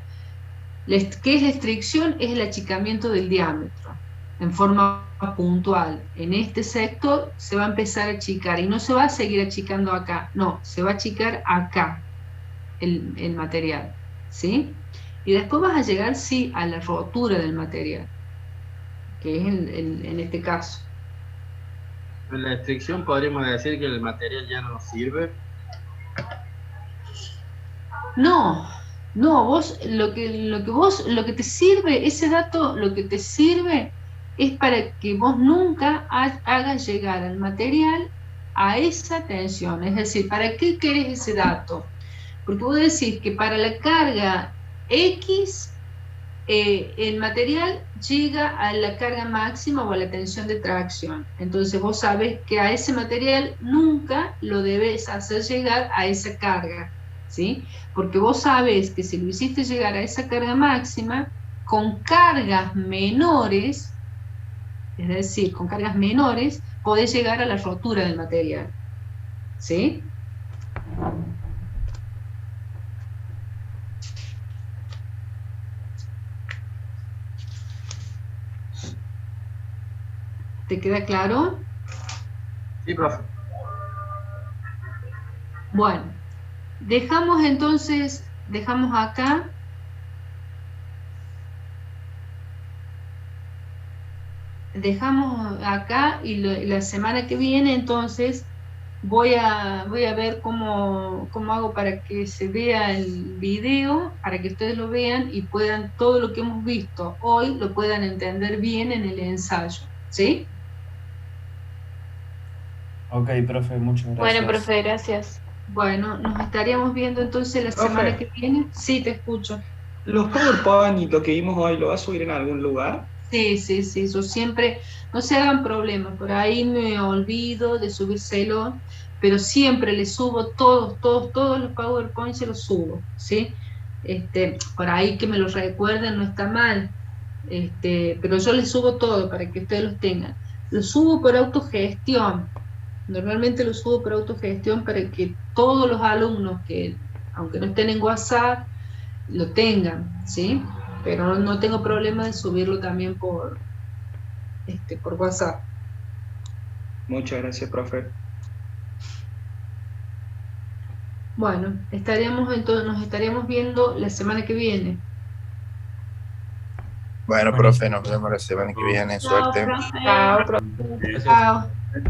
¿Qué es la estricción? Es el achicamiento del diámetro en forma puntual. En este sector se va a empezar a achicar y no se va a seguir achicando acá, no, se va a achicar acá el material, ¿sí? Y después vas a llegar, sí, a la rotura del material, que es en este caso. En la estricción podríamos decir que el material ya no nos sirve. No, vos lo que te sirve, ese dato, lo que te sirve es para que vos nunca hagas llegar al material a esa tensión. Es decir, ¿para qué querés ese dato? Porque vos decís que para la carga X el material llega a la carga máxima o a la tensión de tracción. Entonces vos sabés que a ese material nunca lo debes hacer llegar a esa carga, ¿sí? Porque vos sabés que si lo hiciste llegar a esa carga máxima, con cargas menores, es decir, con cargas menores, podés llegar a la rotura del material, ¿sí? ¿Te queda claro? Sí, profe. Bueno, dejamos entonces, dejamos acá. Dejamos acá y la semana que viene entonces voy a ver cómo hago para que se vea el video, para que ustedes lo vean y puedan, todo lo que hemos visto hoy, lo puedan entender bien en el ensayo, ¿sí? Ok, profe, muchas gracias. Bueno, profe, gracias. Bueno, nos estaríamos viendo entonces la Profe. semana que viene. Sí, te escucho. ¿Los PowerPoint y lo que vimos hoy lo vas a subir en algún lugar? Sí, yo siempre, no se hagan problemas, por ahí me olvido de subírselo, pero siempre les subo todos los PowerPoint se los subo, ¿sí? Por ahí que me los recuerden no está mal, pero yo les subo todo para que ustedes los tengan. Los subo por autogestión, normalmente los subo por autogestión para que todos los alumnos que, aunque no estén en WhatsApp, lo tengan, ¿sí? Pero no tengo problema de subirlo también por WhatsApp. Muchas gracias, profe. Bueno, nos estaríamos viendo la semana que viene. Bueno, profe, nos vemos la semana que viene. Suerte. Chao, profe. Chao.